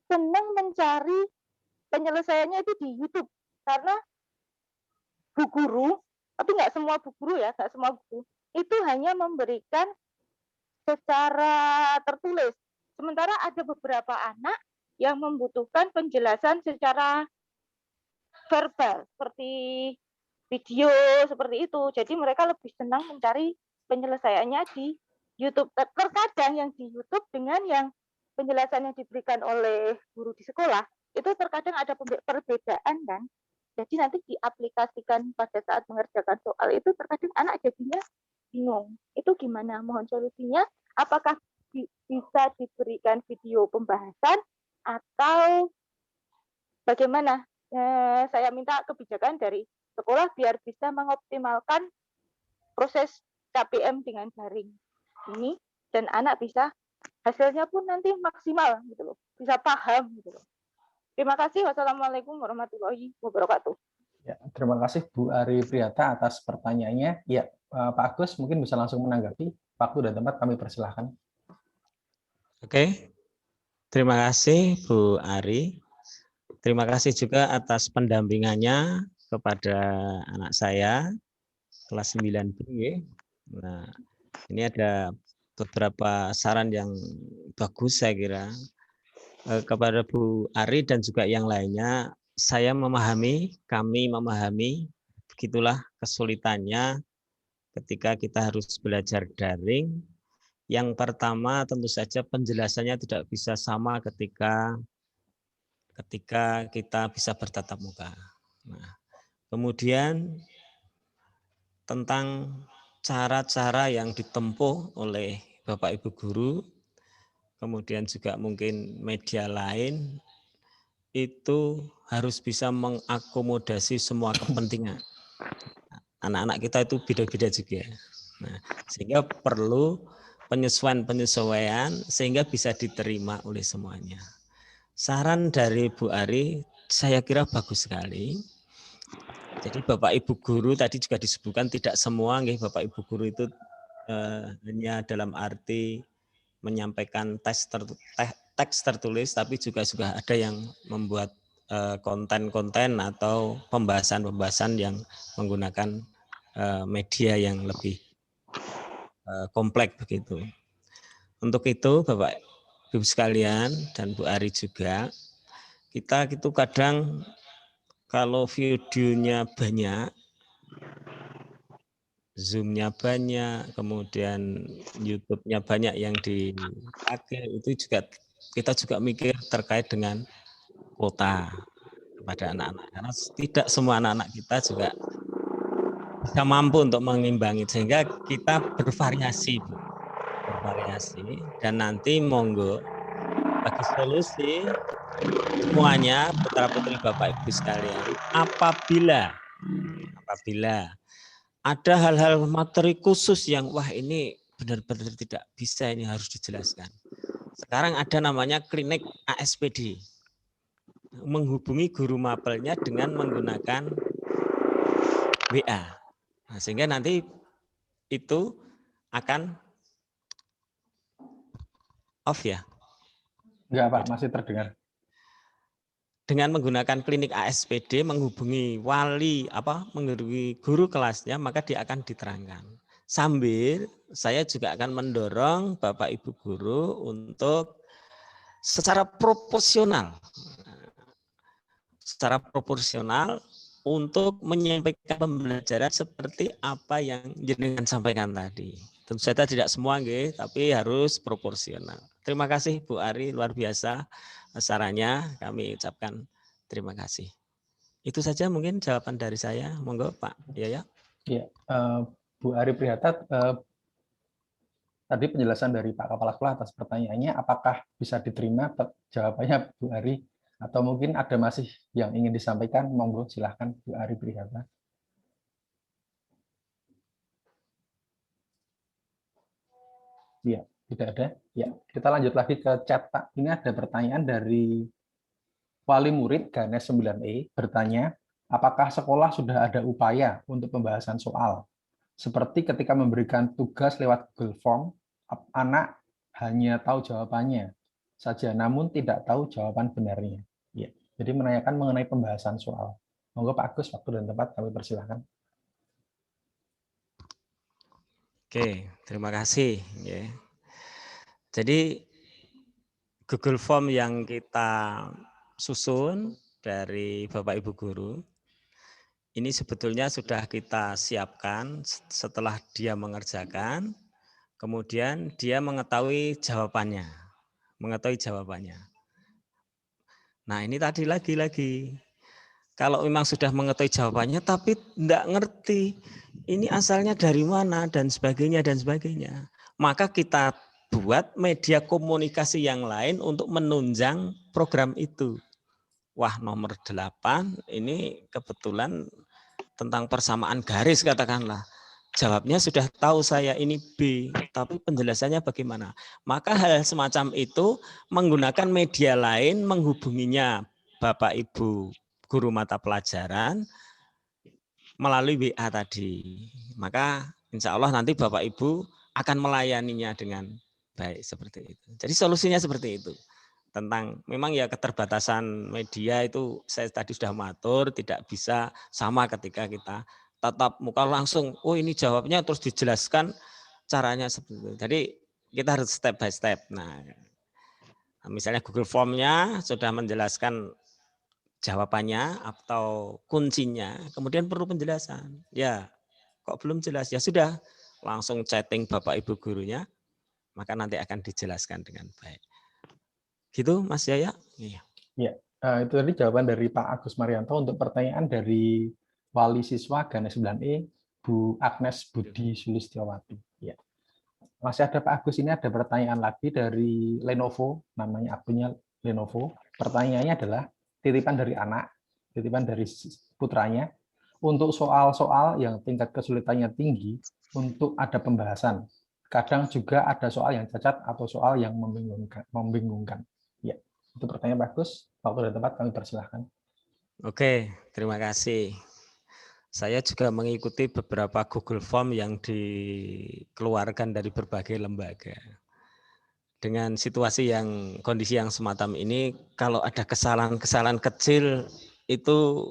senang mencari penyelesaiannya itu di YouTube, karena bu guru, tapi nggak semua bu guru ya, nggak semua guru, itu hanya memberikan secara tertulis. Sementara ada beberapa anak yang membutuhkan penjelasan secara verbal, seperti video, seperti itu. Jadi mereka lebih senang mencari penyelesaiannya di YouTube. Terkadang yang di YouTube dengan yang penjelasan yang diberikan oleh guru di sekolah, itu terkadang ada perbedaan kan. Jadi nanti diaplikasikan pada saat mengerjakan soal itu terkadang anak jadinya bingung. Itu gimana? Mohon solusinya. Apakah bisa diberikan video pembahasan atau bagaimana? Saya minta kebijakan dari sekolah biar bisa mengoptimalkan proses KPM dengan daring ini dan anak bisa hasilnya pun nanti maksimal gitu loh, bisa paham gitu loh. Terima kasih. Wassalamualaikum warahmatullahi wabarakatuh. Ya, terima kasih Bu Ari Prihata atas pertanyaannya. Ya, Pak Agus mungkin bisa langsung menanggapi. Waktu dan tempat kami persilahkan. Oke, terima kasih Bu Ari. Terima kasih juga atas pendampingannya kepada anak saya kelas 9B. Nah, ini ada beberapa saran yang bagus saya kira. Kepada Bu Ari dan juga yang lainnya, saya memahami, kami memahami, begitulah kesulitannya ketika kita harus belajar daring. Yang pertama tentu saja penjelasannya tidak bisa sama ketika kita bisa bertatap muka. Nah, kemudian tentang cara-cara yang ditempuh oleh Bapak Ibu Guru, kemudian juga mungkin media lain, itu harus bisa mengakomodasi semua kepentingan. Anak-anak kita itu beda-beda juga. Nah, sehingga perlu penyesuaian-penyesuaian sehingga bisa diterima oleh semuanya. Saran dari Bu Ari saya kira bagus sekali. Jadi Bapak Ibu Guru tadi juga disebutkan tidak semua Bapak Ibu Guru itu hanya dalam arti menyampaikan teks tertulis, tapi juga ada yang membuat konten-konten atau pembahasan-pembahasan yang menggunakan media yang lebih kompleks begitu. Untuk itu Bapak Ibu sekalian dan Bu Ari juga, kita itu kadang kalau videonya banyak, Zoom-nya banyak, kemudian YouTube-nya banyak yang dipakai, itu juga kita juga mikir terkait dengan kuota kepada anak-anak. Karena tidak semua anak-anak kita juga bisa mampu untuk mengimbangi, sehingga kita bervariasi, Bu. Bervariasi, dan nanti monggo bagi solusi semuanya putra-putri Bapak Ibu sekalian, apabila ada hal-hal materi khusus yang wah ini benar-benar tidak bisa, ini harus dijelaskan. Sekarang ada namanya klinik ASPD. Menghubungi guru mapelnya dengan menggunakan WA. Nah, sehingga nanti itu akan off ya? Enggak, Pak, masih terdengar. Dengan menggunakan klinik ASPD menghubungi menghubungi guru kelasnya, maka dia akan diterangkan. Sambil saya juga akan mendorong Bapak Ibu guru untuk secara proporsional untuk menyampaikan pembelajaran seperti apa yang jenengan sampaikan tadi. Tentu saja tidak semua, tapi harus proporsional. Terima kasih Bu Ari, luar biasa sarannya, kami ucapkan terima kasih. Itu saja mungkin jawaban dari saya. Monggo Pak Yaya. Ya, Bu Ari Prihata, tadi penjelasan dari Pak Kepala Sekolah atas pertanyaannya, apakah bisa diterima? Jawabannya Bu Ari, atau mungkin ada masih yang ingin disampaikan? Monggo, silahkan Bu Ari Prihata. Ya, tidak ada. Ya, kita lanjut lagi ke chat, Pak. Ini ada pertanyaan dari wali murid Ganes 9E bertanya, apakah sekolah sudah ada upaya untuk pembahasan soal? Seperti ketika memberikan tugas lewat Google Form, anak hanya tahu jawabannya saja, namun tidak tahu jawaban benarnya. Ya, jadi menanyakan mengenai pembahasan soal. Monggo Pak Agus, waktu dan tempat kami persilahkan. Oke, terima kasih. Jadi Google Form yang kita susun dari Bapak Ibu guru, ini sebetulnya sudah kita siapkan setelah dia mengerjakan, kemudian dia mengetahui jawabannya. Nah ini tadi lagi-lagi, kalau memang sudah mengetahui jawabannya tapi tidak ngerti, ini asalnya dari mana dan sebagainya, maka kita buat media komunikasi yang lain untuk menunjang program itu. Wah, nomor 8 ini kebetulan tentang persamaan garis katakanlah. Jawabnya sudah tahu saya ini B, tapi penjelasannya bagaimana? Maka hal semacam itu menggunakan media lain menghubunginya Bapak Ibu guru mata pelajaran melalui WA tadi. Maka insya Allah nanti Bapak Ibu akan melayaninya dengan baik seperti itu. Jadi solusinya seperti itu. Tentang memang ya keterbatasan media itu saya tadi sudah matur, tidak bisa sama ketika kita tatap muka langsung, oh ini jawabnya terus dijelaskan caranya seperti itu. Jadi kita harus step by step. Nah, misalnya Google Form-nya sudah menjelaskan jawabannya atau kuncinya, kemudian perlu penjelasan. Ya, kok belum jelas? Ya sudah, langsung chatting Bapak Ibu gurunya, maka nanti akan dijelaskan dengan baik. Gitu Mas Yaya? Iya. Ya, itu tadi jawaban dari Pak Agus Marianto untuk pertanyaan dari wali siswa Ganes 9E, Bu Agnes Budi Sulistiawati. Ya. Masih ada Pak Agus, ini ada pertanyaan lagi dari Lenovo, namanya akunnya Lenovo. Pertanyaannya adalah titipan dari anak, titipan dari putranya, untuk soal-soal yang tingkat kesulitannya tinggi, untuk ada pembahasan. Kadang juga ada soal yang cacat atau soal yang membingungkan. Ya, itu pertanyaan bagus. Waktu dan tempat kami persilahkan. Oke, terima kasih. Saya juga mengikuti beberapa Google Form yang dikeluarkan dari berbagai lembaga. Dengan situasi yang kondisi yang semacam ini, kalau ada kesalahan-kesalahan kecil itu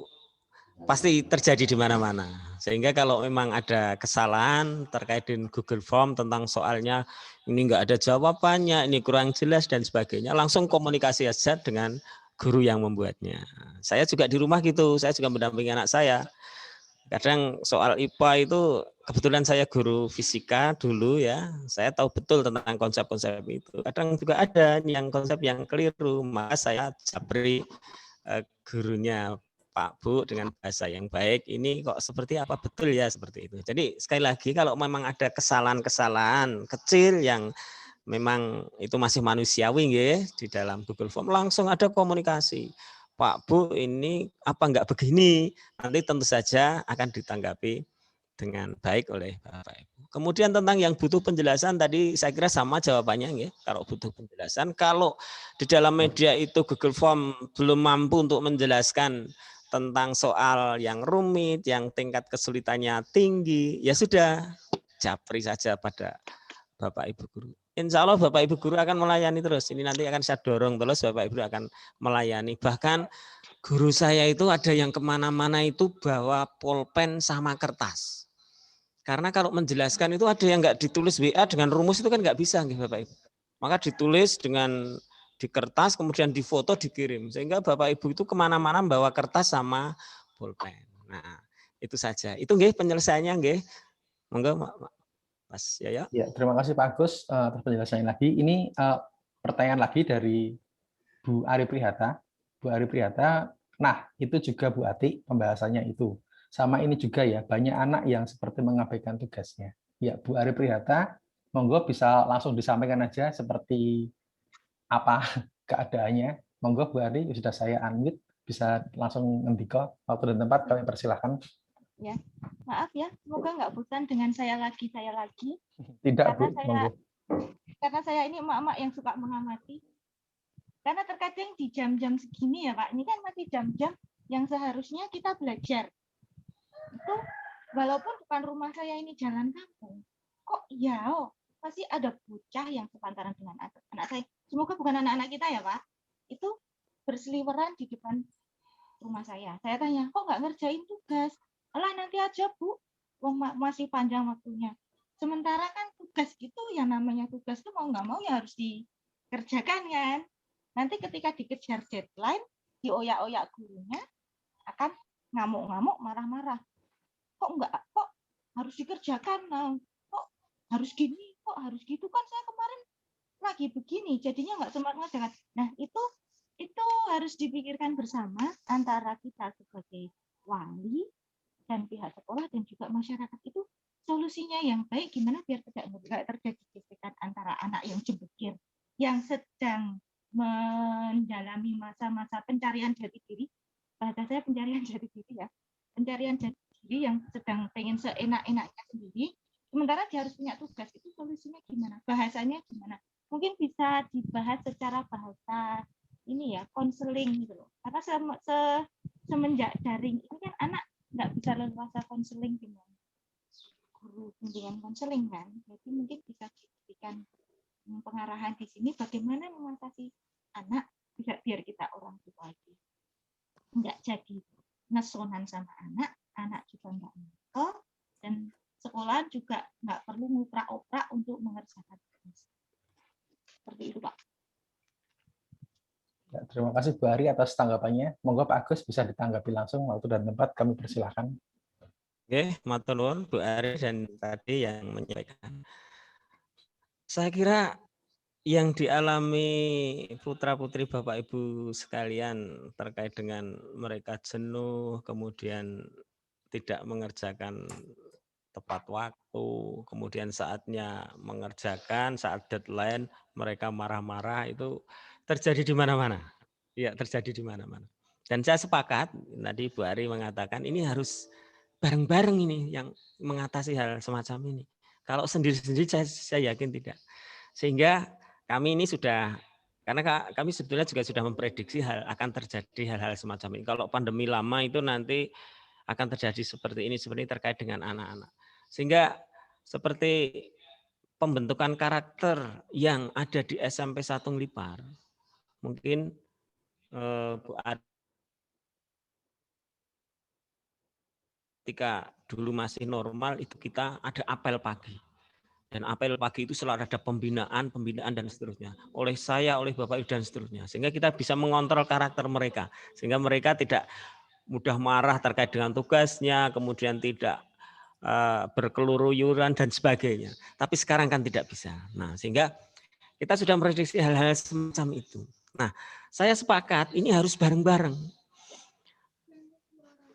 pasti terjadi di mana-mana. Sehingga kalau memang ada kesalahan terkait dengan Google Form tentang soalnya ini enggak ada jawabannya, ini kurang jelas dan sebagainya, langsung komunikasi saja dengan guru yang membuatnya. Saya juga di rumah gitu, saya juga mendampingi anak saya. Kadang soal IPA itu kebetulan saya guru fisika dulu ya, saya tahu betul tentang konsep-konsep itu. Kadang juga ada yang konsep yang keliru, maka saya japri gurunya, Pak Bu dengan bahasa yang baik, ini kok seperti apa, betul ya seperti itu. Jadi sekali lagi kalau memang ada kesalahan-kesalahan kecil yang memang itu masih manusiawi ya, di dalam Google Form langsung ada komunikasi. Pak Bu ini apa enggak begini, nanti tentu saja akan ditanggapi dengan baik oleh Bapak Ibu. Kemudian tentang yang butuh penjelasan tadi saya kira sama jawabannya ya. Kalau butuh penjelasan, kalau di dalam media itu Google Form belum mampu untuk menjelaskan tentang soal yang rumit, yang tingkat kesulitannya tinggi, ya sudah japri saja pada Bapak Ibu guru. Insya Allah Bapak Ibu guru akan melayani terus. Ini nanti akan saya dorong terus, Bapak Ibu akan melayani. Bahkan guru saya itu ada yang kemana-mana itu bawa pulpen sama kertas. Karena kalau menjelaskan itu ada yang nggak ditulis WA dengan rumus itu kan nggak bisa, Bapak Ibu. Maka ditulis dengan di kertas, kemudian difoto, dikirim. Sehingga Bapak Ibu itu kemana-mana bawa kertas sama pulpen. Nah, itu saja. Itu nggih penyelesaiannya nggih. Monggo Mas Yaya. Ya, terima kasih Pak Agus atas penjelasannya lagi. Ini pertanyaan lagi dari Bu Ari Prihata. Bu Ari Prihata, nah itu juga Bu Ati pembahasannya itu. Sama ini juga ya, banyak anak yang seperti mengabaikan tugasnya. Ya, Bu Ari Prihata, monggo bisa langsung disampaikan aja seperti apa keadaannya. Monggo Bu Ari, sudah saya unmute, bisa langsung ngendika waktu dan tempat, kami persilahkan. Ya, maaf ya, semoga nggak bosan dengan saya lagi. Tidak, Bu. Karena saya ini emak-emak yang suka mengamati. Karena terkadang di jam-jam segini ya Pak, ini kan masih jam-jam yang seharusnya kita belajar. Itu walaupun bukan rumah saya ini jalan kampung, kok ya masih ada bocah yang sepantaran dengan anak saya. Semoga bukan anak-anak kita ya Pak. Itu berseliweran di depan rumah saya. Saya tanya, kok nggak ngerjain tugas? Alah nanti aja Bu, masih panjang waktunya. Sementara kan tugas itu yang namanya tugas itu mau nggak mau ya harus dikerjakan kan. Nanti ketika dikejar deadline, dioyak-oyak gurunya akan ngamuk-ngamuk, marah-marah. Kok harus dikerjakan? Nah, kok harus gini? Kok harus gitu? Kan saya kemarin lagi begini, jadinya nggak semangat dengan. Nah itu harus dipikirkan bersama antara kita sebagai wali dan pihak sekolah dan juga masyarakat. Itu solusinya yang baik gimana biar tidak terjadi gesekan antara anak yang jembekir yang sedang mendalami masa-masa pencarian jati diri, bahasa saya pencarian jati diri ya, pencarian jati diri yang sedang pengen seenak-enaknya sendiri, sementara dia harus punya tugas. Itu solusinya gimana, bahasanya gimana, mungkin bisa dibahas secara bahasa ini ya, konseling gitu loh. Karena semenjak daring ini kan anak nggak bisa leluasa konseling dengan guru bimbingan konseling kan, jadi mungkin bisa diberikan pengarahan di sini bagaimana mengatasi anak bisa biar kita orang tua lagi nggak jadi ngesonan sama anak juga nggak ngeko, dan sekolah juga nggak perlu nguprak-oprak untuk mengerjakan tugas. Seperti itu Pak. Ya, terima kasih Bu Ari atas tanggapannya. Monggo Pak Agus bisa ditanggapi langsung, waktu dan tempat kami persilahkan. Oke, matur nuwun Bu Ari dan tadi yang menyampaikan. Saya kira yang dialami putra-putri Bapak Ibu sekalian terkait dengan mereka jenuh, kemudian tidak mengerjakan tepat waktu, kemudian saatnya mengerjakan, saat deadline mereka marah-marah, itu terjadi di mana-mana. Ya, terjadi di mana-mana. Dan saya sepakat, tadi Bu Ari mengatakan ini harus bareng-bareng ini yang mengatasi hal semacam ini. Kalau sendiri-sendiri saya yakin tidak. Sehingga kami ini sudah, karena kami sebetulnya juga sudah memprediksi akan terjadi hal-hal semacam ini. Kalau pandemi lama itu nanti akan terjadi seperti ini terkait dengan anak-anak. Sehingga seperti pembentukan karakter yang ada di SMP Satu Nglipar, mungkin Bu Ari, ketika dulu masih normal itu kita ada apel pagi. Dan apel pagi itu selalu ada pembinaan dan seterusnya. Oleh saya, oleh Bapak Ibu dan seterusnya. Sehingga kita bisa mengontrol karakter mereka. Sehingga mereka tidak mudah marah terkait dengan tugasnya, kemudian tidak berkeluruyuran dan sebagainya. Tapi sekarang kan tidak bisa. Nah, sehingga kita sudah memprediksi hal-hal semacam itu. Nah, saya sepakat ini harus bareng-bareng.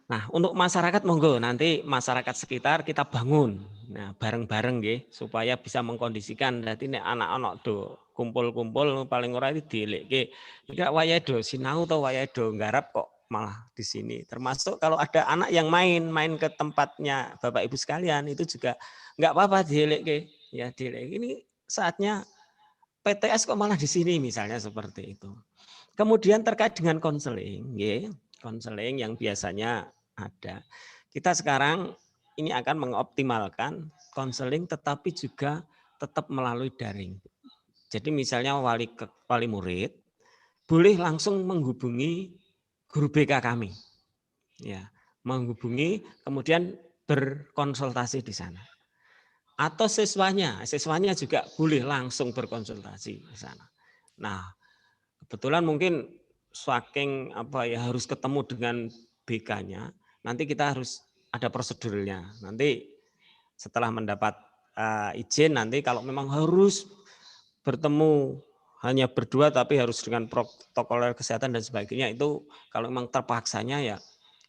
Nah, untuk masyarakat monggo nanti masyarakat sekitar kita bangun. Nah, bareng-bareng nggih supaya bisa mengkondisikan. Dadi nek anak-anak do kumpul-kumpul paling ora iki dielekke. Iki wayahe do sinau to wayahe do nggarap kok malah di sini. Termasuk kalau ada anak yang main ke tempatnya Bapak Ibu sekalian itu juga enggak apa-apa dielekke. Ya dielekke. Ini saatnya PTS kok malah di sini misalnya seperti itu. Kemudian terkait dengan konseling, nggih, konseling yang biasanya ada. Kita sekarang ini akan mengoptimalkan konseling tetapi juga tetap melalui daring. Jadi misalnya wali murid boleh langsung menghubungi guru BK kami. Ya, menghubungi kemudian berkonsultasi di sana. Atau siswanya juga boleh langsung berkonsultasi di sana. Nah, kebetulan mungkin saking harus ketemu dengan BK-nya, nanti kita harus ada prosedurnya. Nanti setelah mendapat izin, nanti kalau memang harus bertemu hanya berdua tapi harus dengan protokol kesehatan dan sebagainya, itu kalau memang terpaksanya ya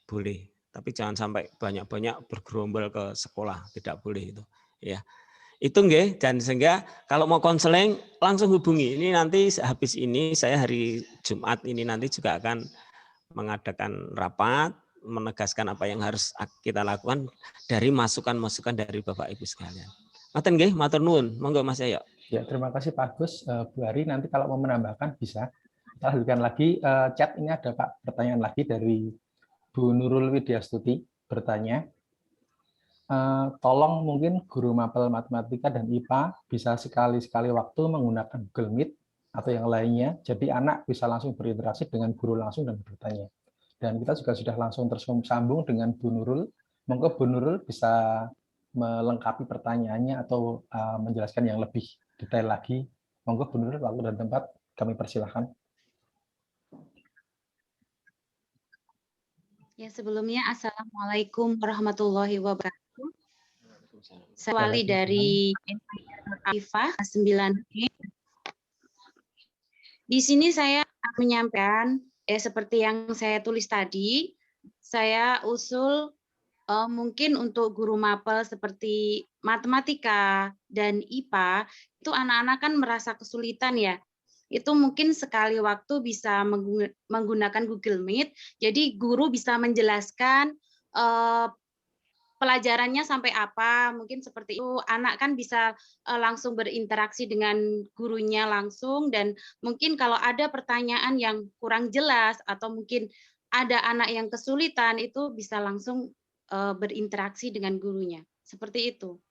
boleh. Tapi jangan sampai banyak-banyak bergerombol ke sekolah, tidak boleh itu. Ya, itu nggih. Dan sehingga kalau mau konseling langsung hubungi. Ini nanti habis ini saya hari Jumat ini nanti juga akan mengadakan rapat, menegaskan apa yang harus kita lakukan dari masukan-masukan dari Bapak Ibu sekalian. Maten nggih, matur nuwun. Monggo Mas Yoyo. Ya, terima kasih Pak Agus. Bu Ari, nanti kalau mau menambahkan bisa. Kita lanjutkan lagi chat. Ini ada Pak pertanyaan lagi dari Bu Nurul Widyastuti bertanya, tolong mungkin guru mapel matematika dan IPA bisa sekali-sekali waktu menggunakan Google Meet atau yang lainnya, jadi anak bisa langsung berinteraksi dengan guru langsung dan bertanya. Dan kita juga sudah langsung tersambung dengan Bu Nurul. Monggo Bu Nurul bisa melengkapi pertanyaannya atau menjelaskan yang lebih detail lagi. Monggo Bu Nurul, waktu dan tempat kami persilahkan. Ya, sebelumnya Assalamualaikum warahmatullahi wabarakatuh. Saya Wali dari IFA 9E. Di sini saya menyampaikan seperti yang saya tulis tadi, saya usul mungkin untuk guru mapel seperti matematika dan IPA, itu anak-anak kan merasa kesulitan ya. Itu mungkin sekali waktu bisa menggunakan Google Meet, jadi guru bisa menjelaskan pelajarannya sampai apa, mungkin seperti itu. Anak kan bisa langsung berinteraksi dengan gurunya langsung, dan mungkin kalau ada pertanyaan yang kurang jelas atau mungkin ada anak yang kesulitan, itu bisa langsung berinteraksi dengan gurunya. Seperti itu.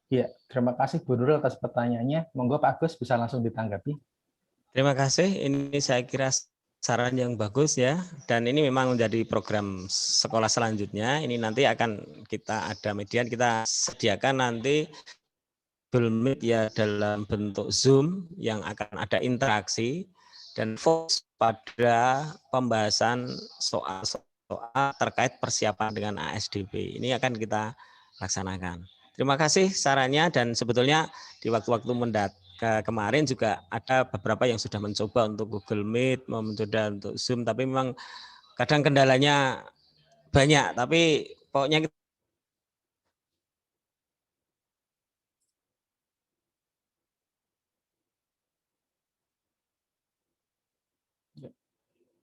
Ya, terima kasih Bu Nurul atas pertanyaannya. Monggo Pak Agus bisa langsung ditanggapi. Terima kasih. Ini saya kira saran yang bagus ya. Dan ini memang menjadi program sekolah selanjutnya. Ini nanti akan kita ada median, kita sediakan nanti Google Meet ya dalam bentuk Zoom yang akan ada interaksi dan fokus pada pembahasan soal-soal terkait persiapan dengan ASDP. Ini akan kita laksanakan. Terima kasih sarannya, dan sebetulnya di waktu-waktu kemarin juga ada beberapa yang sudah mencoba untuk Google Meet, mau mencoba untuk Zoom, tapi memang kadang kendalanya banyak, tapi pokoknya kita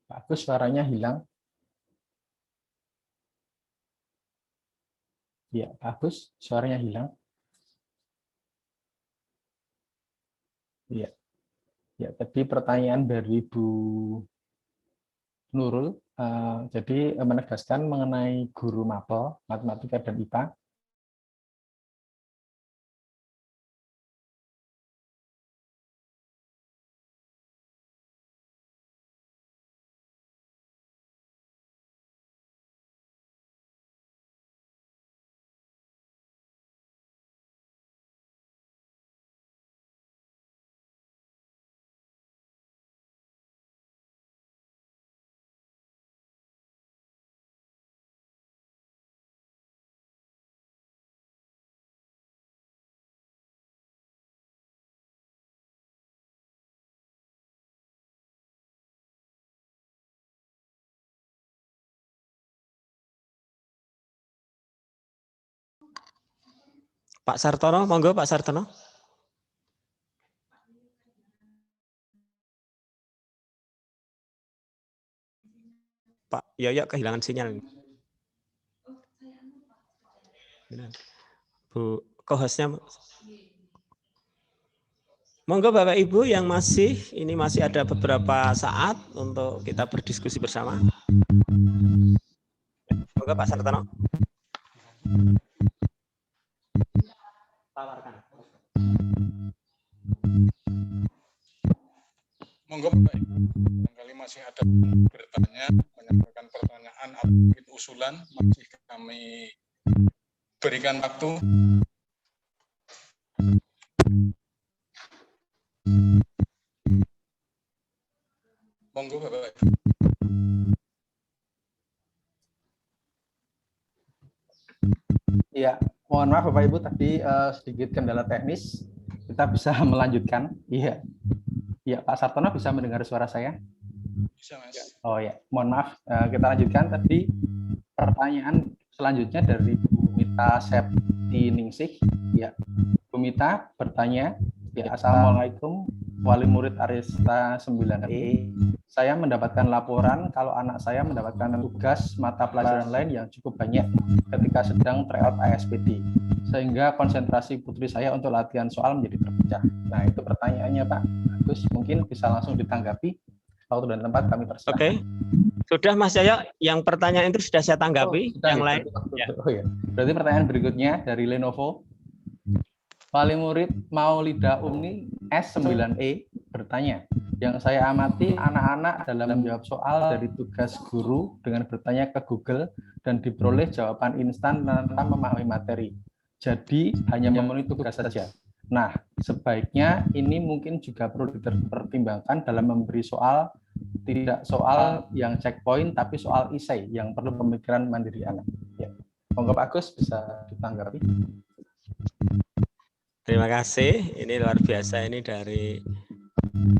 Pak Agus, suaranya hilang. Ya, Pak Agus, suaranya hilang. Ya, ya. Tadi pertanyaan dari Bu Nurul, jadi menegaskan mengenai guru mapel matematika dan IPA. Pak Sartono, monggo Pak Sartono. Pak Yoyo kehilangan sinyal. Bu co-hostnya. Monggo Bapak Ibu yang masih ada beberapa saat untuk kita berdiskusi bersama. Monggo Pak Sartono. Tawarkan. Monggo Bapak Ibu, barangkali masih ada bertanya, menyampaikan pertanyaan atau usulan, masih kami berikan waktu. Monggo Bapak Ibu. Iya, mohon maaf Bapak Ibu tadi sedikit kendala teknis. Kita bisa melanjutkan. Iya. Iya, Pak Sartono bisa mendengar suara saya? Bisa, Mas. Oh ya, mohon maaf. Kita lanjutkan tadi pertanyaan selanjutnya dari Bu Mita Septiningsih. Ya, Bu Mita bertanya, ya, Assalamualaikum, wali murid Arista 9E. Saya mendapatkan laporan kalau anak saya mendapatkan tugas mata pelajaran lain yang cukup banyak ketika sedang tryout ASPD, sehingga konsentrasi putri saya untuk latihan soal menjadi terpecah. Nah, itu pertanyaannya Pak. Terus mungkin bisa langsung ditanggapi. Waktu dan tempat kami persilakan. Oke, sudah Mas Yoyo, yang pertanyaan itu sudah saya tanggapi. Sudah, yang ya, lain. Ya. Oh ya. Berarti pertanyaan berikutnya dari Lenovo. Wali murid Maulida Umni S9E bertanya, yang saya amati anak-anak dalam menjawab soal dari tugas guru dengan bertanya ke Google dan diperoleh jawaban instan tanpa memahami materi. Jadi hanya memenuhi tugas saja. Nah, sebaiknya ini mungkin juga perlu dipertimbangkan dalam memberi soal, tidak soal yang checkpoint, tapi soal isai yang perlu pemikiran mandiri anak. Ya. Monggo Pak Agus bisa ditanggapi. Terima kasih. Ini luar biasa ini dari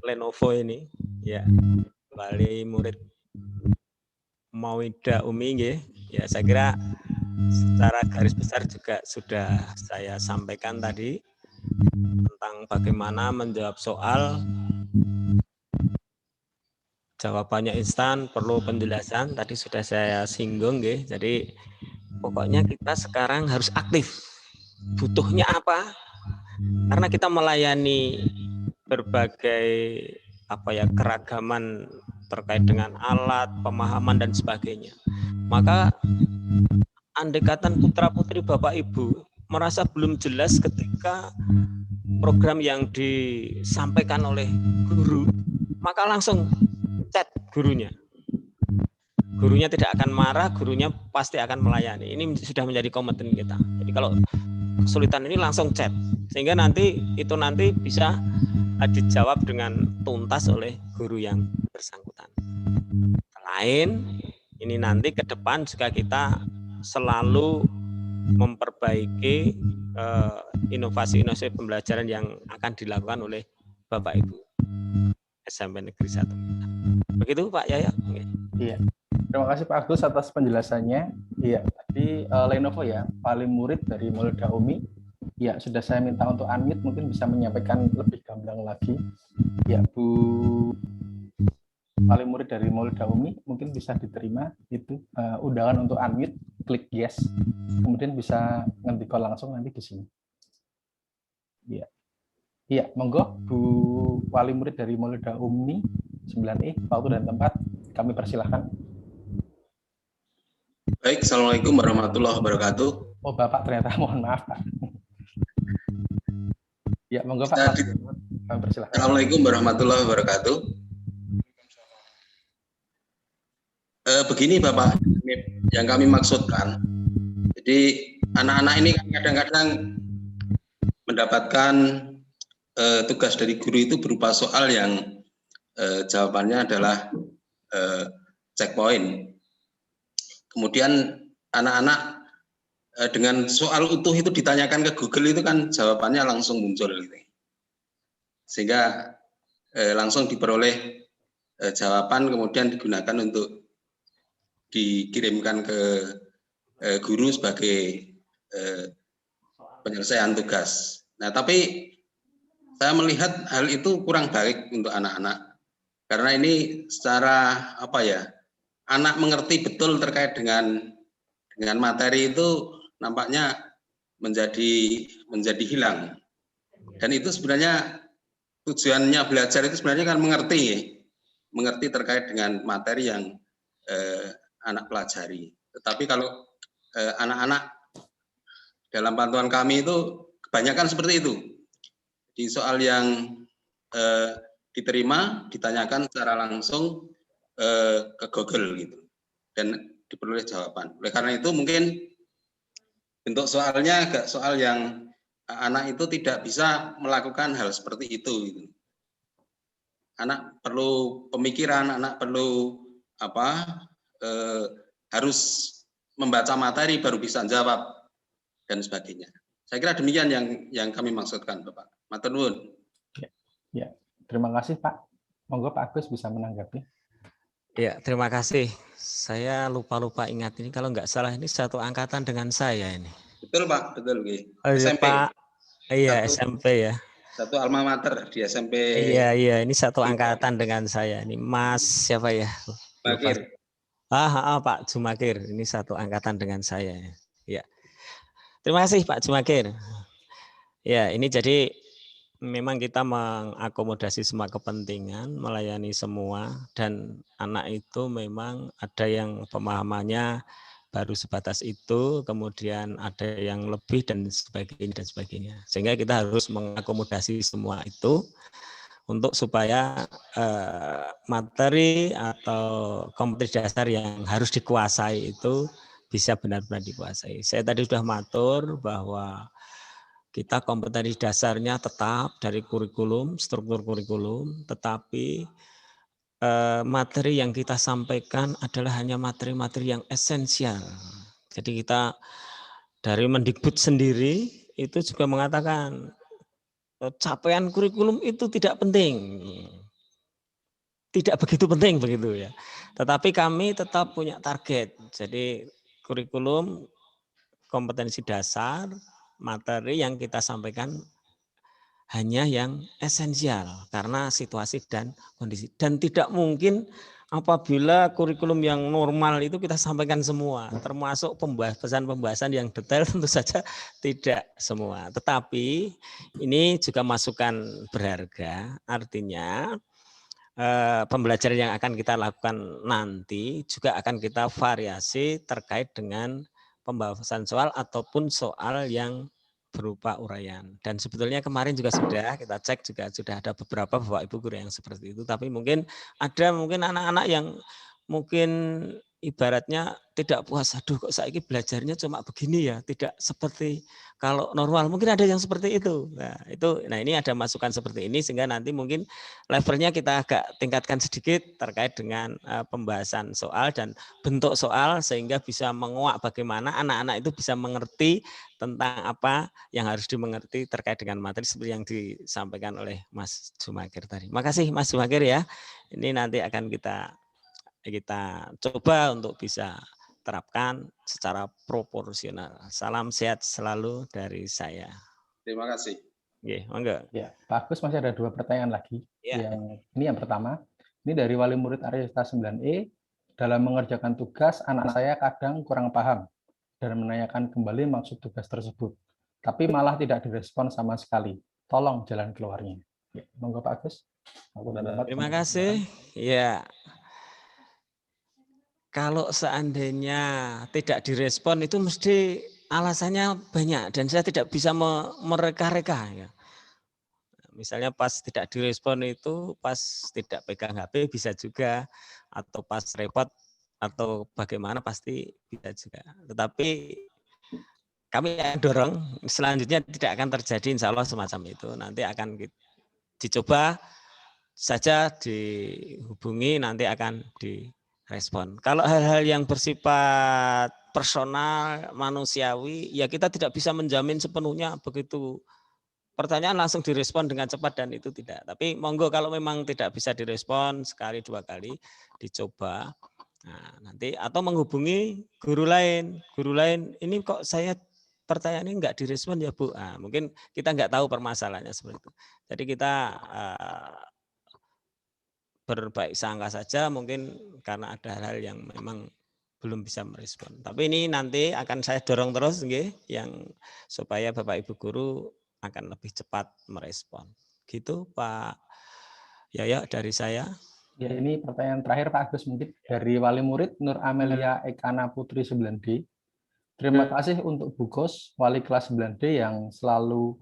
Lenovo ini. Ya, wali murid Maulida Umi nggih. Ya, saya kira secara garis besar juga sudah saya sampaikan tadi tentang bagaimana menjawab soal, jawabannya instan, perlu penjelasan. Tadi sudah saya singgung, nggih. Jadi pokoknya kita sekarang harus aktif. Butuhnya apa? Karena kita melayani berbagai keragaman terkait dengan alat, pemahaman dan sebagainya. Maka andekatan putra-putri Bapak Ibu merasa belum jelas ketika program yang disampaikan oleh guru, maka langsung chat gurunya. Gurunya tidak akan marah, gurunya pasti akan melayani. Ini sudah menjadi komitmen kita. Jadi kalau kesulitan ini langsung chat, sehingga nanti bisa dijawab dengan tuntas oleh guru yang bersangkutan. Selain ini nanti ke depan juga kita selalu memperbaiki inovasi-inovasi pembelajaran yang akan dilakukan oleh Bapak Ibu SMP Negeri 1. Begitu Pak Yaya. Iya. Terima kasih Pak Agus atas penjelasannya. Iya, tadi Lenovo ya, wali murid dari Maulida Umi. Ya, sudah saya minta untuk unmute, mungkin bisa menyampaikan lebih gamblang lagi. Ya, Bu wali murid dari Maulida Umi, mungkin bisa diterima itu undangan untuk unmute, klik yes. Kemudian bisa nge-call langsung nanti di sini. Iya. Iya, monggo Bu wali murid dari Maulida Umi 9E, waktu dan tempat kami persilahkan. Baik, Assalamualaikum warahmatullahi wabarakatuh. Oh, Bapak ternyata, mohon maaf, Pak. Ya, monggo Pak. Kami persilahkan. Assalamualaikum warahmatullahi wabarakatuh. Begini Bapak, yang kami maksudkan, jadi anak-anak ini kadang-kadang mendapatkan tugas dari guru itu berupa soal yang jawabannya adalah checkpoint. Kemudian anak-anak dengan soal utuh itu ditanyakan ke Google itu kan jawabannya langsung muncul gitu. Sehingga langsung diperoleh jawaban kemudian digunakan untuk dikirimkan ke guru sebagai penyelesaian tugas. Nah, tapi saya melihat hal itu kurang baik untuk anak-anak karena ini secara anak mengerti betul terkait dengan materi itu nampaknya menjadi hilang. Dan itu sebenarnya tujuannya belajar itu sebenarnya kan mengerti terkait dengan materi yang anak pelajari. Tetapi kalau anak-anak dalam pantauan kami itu kebanyakan seperti itu. Di soal yang diterima ditanyakan secara langsung ke Google gitu dan diperoleh jawaban. Oleh karena itu mungkin bentuk soalnya agak soal yang anak itu tidak bisa melakukan hal seperti itu gitu. Anak perlu pemikiran, anak perlu harus membaca materi baru bisa jawab dan sebagainya. Saya kira demikian yang kami maksudkan, Bapak. Matur nuwun. Ya, terima kasih Pak. Monggo Pak Agus bisa menanggapi. Ya, terima kasih. Saya lupa ingat ini, kalau nggak salah ini satu angkatan dengan saya ini. Betul Pak, betul. Oh, SMP. Pak, iya SMP ya. Satu alma mater di SMP. Iya, ini satu angkatan dengan saya. Ini Mas siapa ya? Jumakir. Pak Jumakir. Ini satu angkatan dengan saya. Ya. Terima kasih Pak Jumakir. Ya, ini jadi memang kita mengakomodasi semua kepentingan, melayani semua, dan anak itu memang ada yang pemahamannya baru sebatas itu, kemudian ada yang lebih dan sebagainya. Sehingga kita harus mengakomodasi semua itu untuk supaya materi atau kompetisi dasar yang harus dikuasai itu bisa benar-benar dikuasai. Saya tadi sudah matur bahwa kita kompetensi dasarnya tetap dari kurikulum, struktur kurikulum, tetapi materi yang kita sampaikan adalah hanya materi-materi yang esensial. Jadi kita dari Mendikbud sendiri itu juga mengatakan capaian kurikulum itu tidak penting. Tidak begitu penting begitu ya. Tetapi kami tetap punya target. Jadi kurikulum kompetensi dasar, materi yang kita sampaikan hanya yang esensial karena situasi dan kondisi. Dan tidak mungkin apabila kurikulum yang normal itu kita sampaikan semua, termasuk pembahasan yang detail tentu saja tidak semua. Tetapi ini juga masukan berharga, artinya pembelajaran yang akan kita lakukan nanti juga akan kita variasi terkait dengan pembahasan soal ataupun soal yang berupa uraian. Dan sebetulnya kemarin juga sudah kita cek juga sudah ada beberapa Bapak Ibu guru yang seperti itu. Tapi mungkin ada anak-anak yang mungkin ibaratnya tidak puas. Aduh kok saya belajarnya cuma begini ya, tidak seperti kalau normal. Mungkin ada yang seperti itu. Nah ini ada masukan seperti ini sehingga nanti mungkin levelnya kita agak tingkatkan sedikit terkait dengan pembahasan soal dan bentuk soal sehingga bisa menguak bagaimana anak-anak itu bisa mengerti tentang apa yang harus dimengerti terkait dengan materi seperti yang disampaikan oleh Mas Jumakir tadi. Makasih Mas Jumakir ya. Ini nanti akan kita coba untuk bisa terapkan secara proporsional. Salam sehat selalu dari saya. Terima kasih. Monggo. Ya, Pak Agus masih ada 2 pertanyaan lagi. Ya. Yang pertama, ini dari wali murid Arya 9E, dalam mengerjakan tugas anak saya kadang kurang paham dan menanyakan kembali maksud tugas tersebut, tapi malah tidak direspon sama sekali. Tolong jalan keluarnya. Ya, monggo Pak Agus. Terima kasih. Ya. Kalau seandainya tidak direspon itu mesti alasannya banyak dan saya tidak bisa mereka-reka ya. Misalnya pas tidak direspon itu pas tidak pegang HP bisa juga, atau pas repot atau bagaimana pasti bisa juga. Tetapi kami akan dorong selanjutnya tidak akan terjadi insya Allah semacam itu. Nanti akan dicoba saja dihubungi, nanti akan direspon. Kalau hal-hal yang bersifat personal, manusiawi, ya kita tidak bisa menjamin sepenuhnya begitu pertanyaan langsung direspon dengan cepat dan itu tidak. Tapi monggo kalau memang tidak bisa direspon sekali 2 kali dicoba. Nah, nanti atau menghubungi guru lain. Guru lain ini kok saya pertanyaannya enggak direspon ya Bu. Nah, mungkin kita enggak tahu permasalahannya seperti itu. Jadi kita berbaik sangka saja mungkin karena ada hal-hal yang memang belum bisa merespon. Tapi ini nanti akan saya dorong terus yang supaya Bapak Ibu guru akan lebih cepat merespon. Gitu Pak Yaya dari saya. Ya, ini pertanyaan terakhir Pak Agus mungkin dari wali murid Nur Amelia Ekana Putri 9D. Terima kasih untuk Bu Kos, wali kelas 9D yang selalu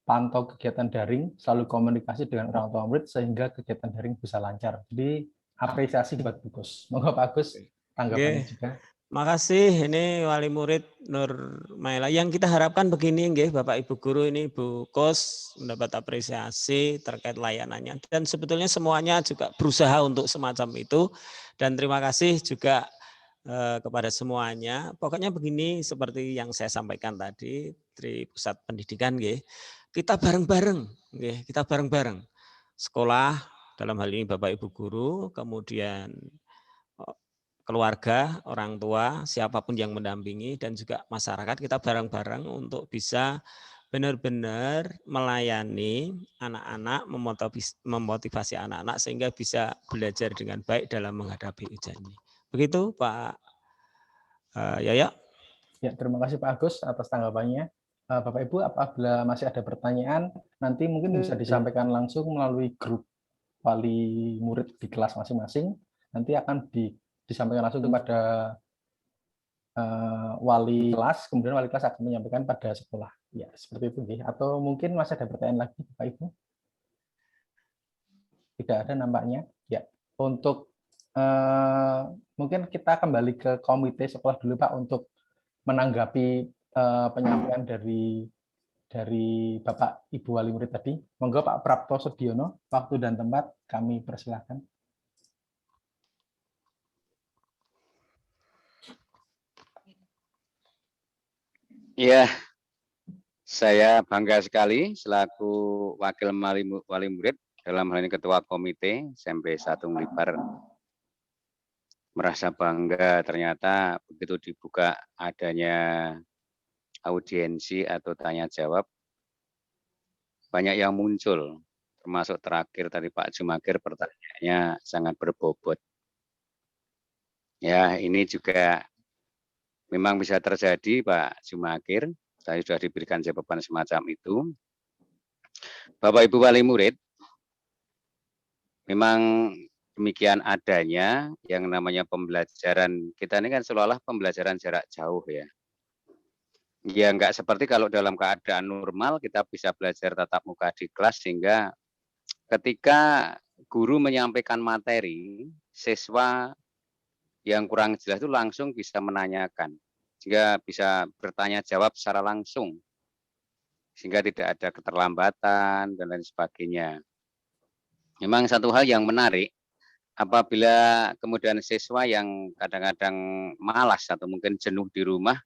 pantau kegiatan daring, selalu komunikasi dengan orang tua murid sehingga kegiatan daring bisa lancar. Jadi apresiasi buat Bu Kos. Monggo Pak Agus tanggapannya juga. Makasih, ini wali murid Nur Maila. Yang kita harapkan begini, nggih, Bapak Ibu guru, ini Bu Kos mendapat apresiasi terkait layanannya. Dan sebetulnya semuanya juga berusaha untuk semacam itu. Dan terima kasih juga kepada semuanya. Pokoknya begini, seperti yang saya sampaikan tadi, Tri Pusat Pendidikan, nggih, kita bareng-bareng, nggih, kita bareng-bareng. Sekolah, dalam hal ini Bapak Ibu guru, kemudian keluarga, orang tua, siapapun yang mendampingi, dan juga masyarakat, kita bareng-bareng untuk bisa benar-benar melayani anak-anak, memotivasi anak-anak sehingga bisa belajar dengan baik dalam menghadapi ujian ini. Begitu Pak Yaya. Ya, terima kasih Pak Agus atas tanggapannya. Bapak Ibu, apabila masih ada pertanyaan, nanti mungkin bisa disampaikan langsung melalui grup wali murid di kelas masing-masing. Nanti akan disampaikan langsung kepada wali kelas, kemudian wali kelas akan menyampaikan pada sekolah. Ya, seperti itu. Atau mungkin masih ada pertanyaan lagi, Bapak Ibu? Tidak ada nampaknya. Ya, untuk mungkin kita kembali ke komite sekolah dulu Pak untuk menanggapi penyampaian dari Bapak Ibu wali murid tadi. Monggo Pak Prapto Sediono, waktu dan tempat kami persilakan. Iya, saya bangga sekali selaku wakil wali murid dalam hal ini ketua komite SMP 1 Ngelipar. Merasa bangga ternyata begitu dibuka adanya audiensi atau tanya jawab, banyak yang muncul, termasuk terakhir tadi Pak Jumakir pertanyaannya sangat berbobot. Ya, ini juga memang bisa terjadi Pak Jumakir, tadi sudah diberikan jawaban semacam itu. Bapak Ibu wali murid, memang demikian adanya yang namanya pembelajaran, kita ini kan seolah-olah pembelajaran jarak jauh ya. Ya enggak seperti kalau dalam keadaan normal kita bisa belajar tatap muka di kelas sehingga ketika guru menyampaikan materi, siswa yang kurang jelas itu langsung bisa menanyakan, sehingga bisa bertanya jawab secara langsung, sehingga tidak ada keterlambatan dan lain sebagainya. Memang satu hal yang menarik, apabila kemudian siswa yang kadang-kadang malas atau mungkin jenuh di rumah,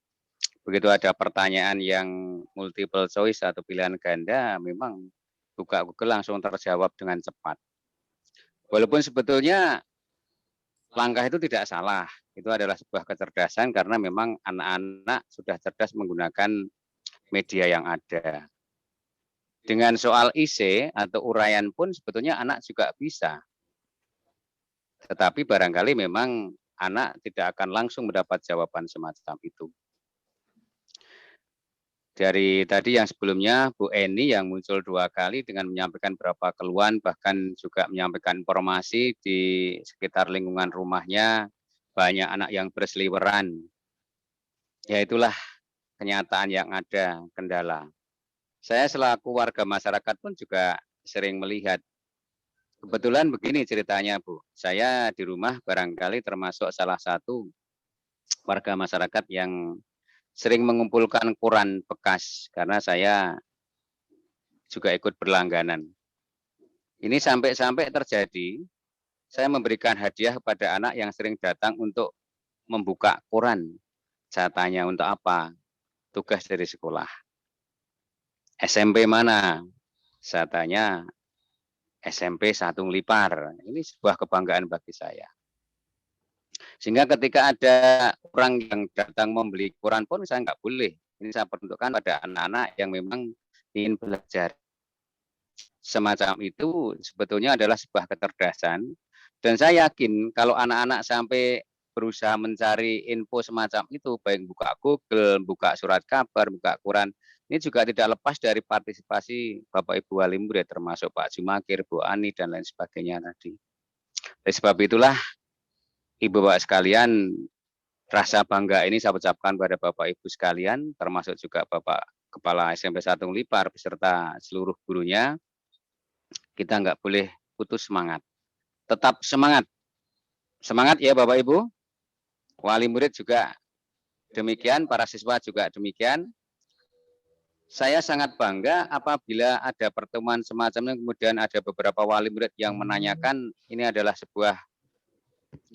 begitu ada pertanyaan yang multiple choice atau pilihan ganda, memang buka Google langsung terjawab dengan cepat. Walaupun sebetulnya langkah itu tidak salah, itu adalah sebuah kecerdasan karena memang anak-anak sudah cerdas menggunakan media yang ada. Dengan soal IC atau uraian pun sebetulnya anak juga bisa. Tetapi barangkali memang anak tidak akan langsung mendapat jawaban semacam itu. Dari tadi yang sebelumnya Bu Eni yang muncul 2 kali dengan menyampaikan beberapa keluhan, bahkan juga menyampaikan informasi di sekitar lingkungan rumahnya banyak anak yang berseliweran. Ya itulah kenyataan yang ada, kendala. Saya selaku warga masyarakat pun juga sering melihat. Kebetulan begini ceritanya Bu, saya di rumah barangkali termasuk salah satu warga masyarakat yang sering mengumpulkan koran bekas karena saya juga ikut berlangganan. Ini sampai-sampai terjadi, saya memberikan hadiah kepada anak yang sering datang untuk membuka koran. Saya tanya untuk apa? Tugas dari sekolah. SMP mana? Saya tanya SMP 1 Ngelipar. Ini sebuah kebanggaan bagi saya. Sehingga ketika ada orang yang datang membeli koran pun saya nggak boleh. Ini saya peruntukkan pada anak-anak yang memang ingin belajar. Semacam itu sebetulnya adalah sebuah kecerdasan. Dan saya yakin kalau anak-anak sampai berusaha mencari info semacam itu, baik buka Google, buka surat kabar, buka koran, ini juga tidak lepas dari partisipasi Bapak Ibu wali murid, termasuk Pak Jumakir, Bu Ani, dan lain sebagainya tadi. Oleh sebab itulah, Ibu Bapak sekalian, rasa bangga ini saya ucapkan pada Bapak Ibu sekalian, termasuk juga Bapak Kepala SMP 1 Lipar beserta seluruh gurunya. Kita nggak boleh putus semangat. Tetap semangat. Semangat ya Bapak Ibu. Wali murid juga demikian, para siswa juga demikian. Saya sangat bangga apabila ada pertemuan semacam ini, kemudian ada beberapa wali murid yang menanyakan, ini adalah sebuah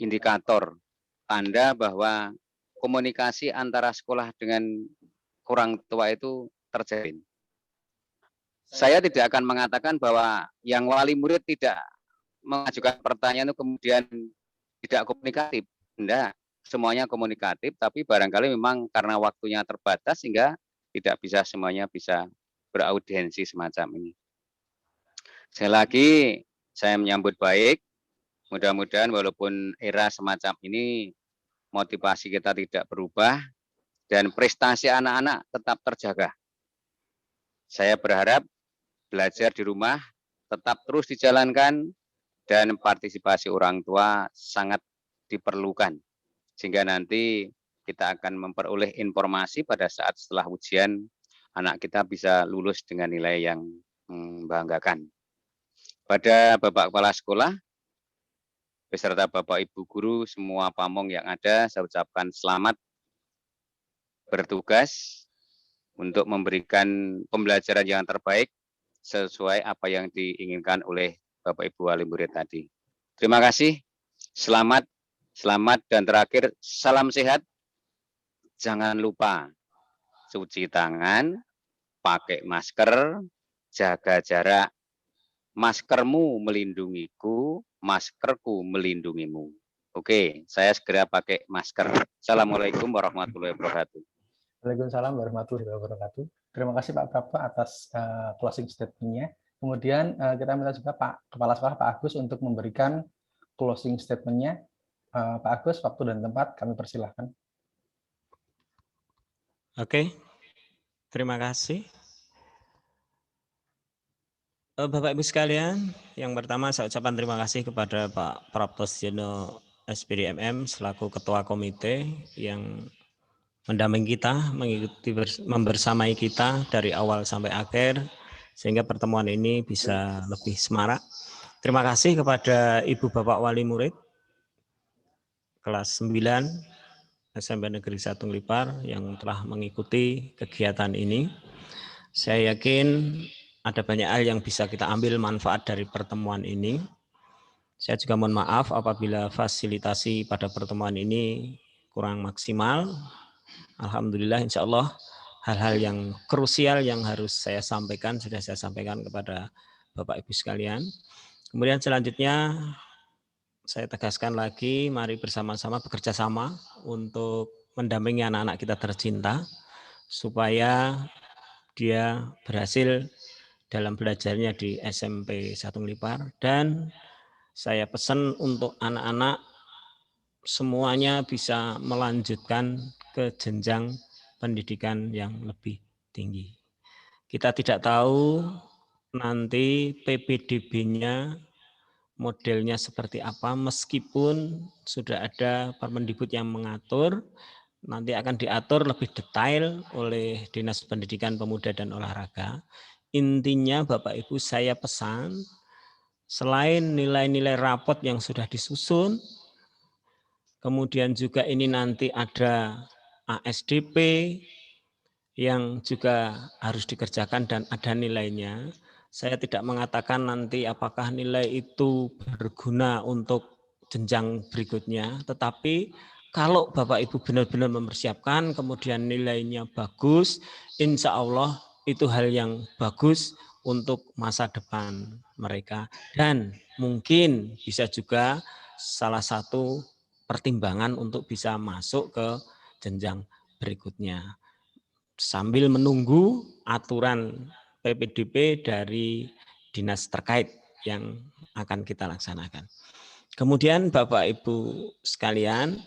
indikator, tanda bahwa komunikasi antara sekolah dengan orang tua itu terjalin. Saya tidak akan mengatakan bahwa yang wali murid tidak mengajukan pertanyaan itu kemudian tidak komunikatif. Tidak, semuanya komunikatif, tapi barangkali memang karena waktunya terbatas sehingga tidak bisa semuanya bisa beraudiensi semacam ini. Sekali lagi saya menyambut baik, mudah-mudahan walaupun era semacam ini motivasi kita tidak berubah dan prestasi anak-anak tetap terjaga. Saya berharap belajar di rumah tetap terus dijalankan dan partisipasi orang tua sangat diperlukan. Sehingga nanti kita akan memperoleh informasi pada saat setelah ujian anak kita bisa lulus dengan nilai yang membanggakan. Pada Bapak Kepala Sekolah, beserta Bapak Ibu Guru, semua pamong yang ada, saya ucapkan selamat bertugas untuk memberikan pembelajaran yang terbaik sesuai apa yang diinginkan oleh Bapak Ibu wali murid tadi. Terima kasih, selamat, dan terakhir salam sehat. Jangan lupa cuci tangan, pakai masker, jaga jarak. Maskermu melindungiku, maskerku melindungimu. Oke, saya segera pakai masker. Assalamualaikum warahmatullahi wabarakatuh. Waalaikumsalam warahmatullahi wabarakatuh. Terima kasih Pak Prapto atas closing statement-nya. Kemudian kita minta juga Pak Kepala Sekolah Pak Agus untuk memberikan closing statement-nya. Pak Agus, waktu dan tempat kami persilahkan. Oke, terima kasih. Bapak Ibu sekalian, yang pertama saya ucapkan terima kasih kepada Pak Prapto Sudiono SPDMM selaku Ketua Komite yang mendampingi kita, mengikuti membersamai kita dari awal sampai akhir, sehingga pertemuan ini bisa lebih semarak. Terima kasih kepada Ibu Bapak Wali Murid kelas 9 SMP Negeri 1 Lipar yang telah mengikuti kegiatan ini. Saya yakin ada banyak hal yang bisa kita ambil manfaat dari pertemuan ini. Saya juga mohon maaf apabila fasilitasi pada pertemuan ini kurang maksimal. Alhamdulillah, insya Allah hal-hal yang krusial yang harus saya sampaikan sudah saya sampaikan kepada Bapak Ibu sekalian. Kemudian selanjutnya saya tegaskan lagi, mari bersama-sama bekerja sama untuk mendampingi anak-anak kita tercinta supaya dia berhasil dalam belajarnya di SMP 1 Lipar. Dan saya pesan untuk anak-anak semuanya bisa melanjutkan ke jenjang pendidikan yang lebih tinggi. Kita tidak tahu nanti PPDB-nya modelnya seperti apa, meskipun sudah ada Permendikbud yang mengatur, nanti akan diatur lebih detail oleh Dinas Pendidikan Pemuda dan Olahraga. Intinya Bapak Ibu saya pesan, selain nilai-nilai rapot yang sudah disusun, kemudian juga ini nanti ada ASDP yang juga harus dikerjakan dan ada nilainya. Saya tidak mengatakan nanti apakah nilai itu berguna untuk jenjang berikutnya, tetapi kalau Bapak Ibu benar-benar mempersiapkan, kemudian nilainya bagus, insya Allah itu hal yang bagus untuk masa depan mereka. Dan mungkin bisa juga salah satu pertimbangan untuk bisa masuk ke jenjang berikutnya. Sambil menunggu aturan PPDB dari dinas terkait yang akan kita laksanakan. Kemudian Bapak Ibu sekalian,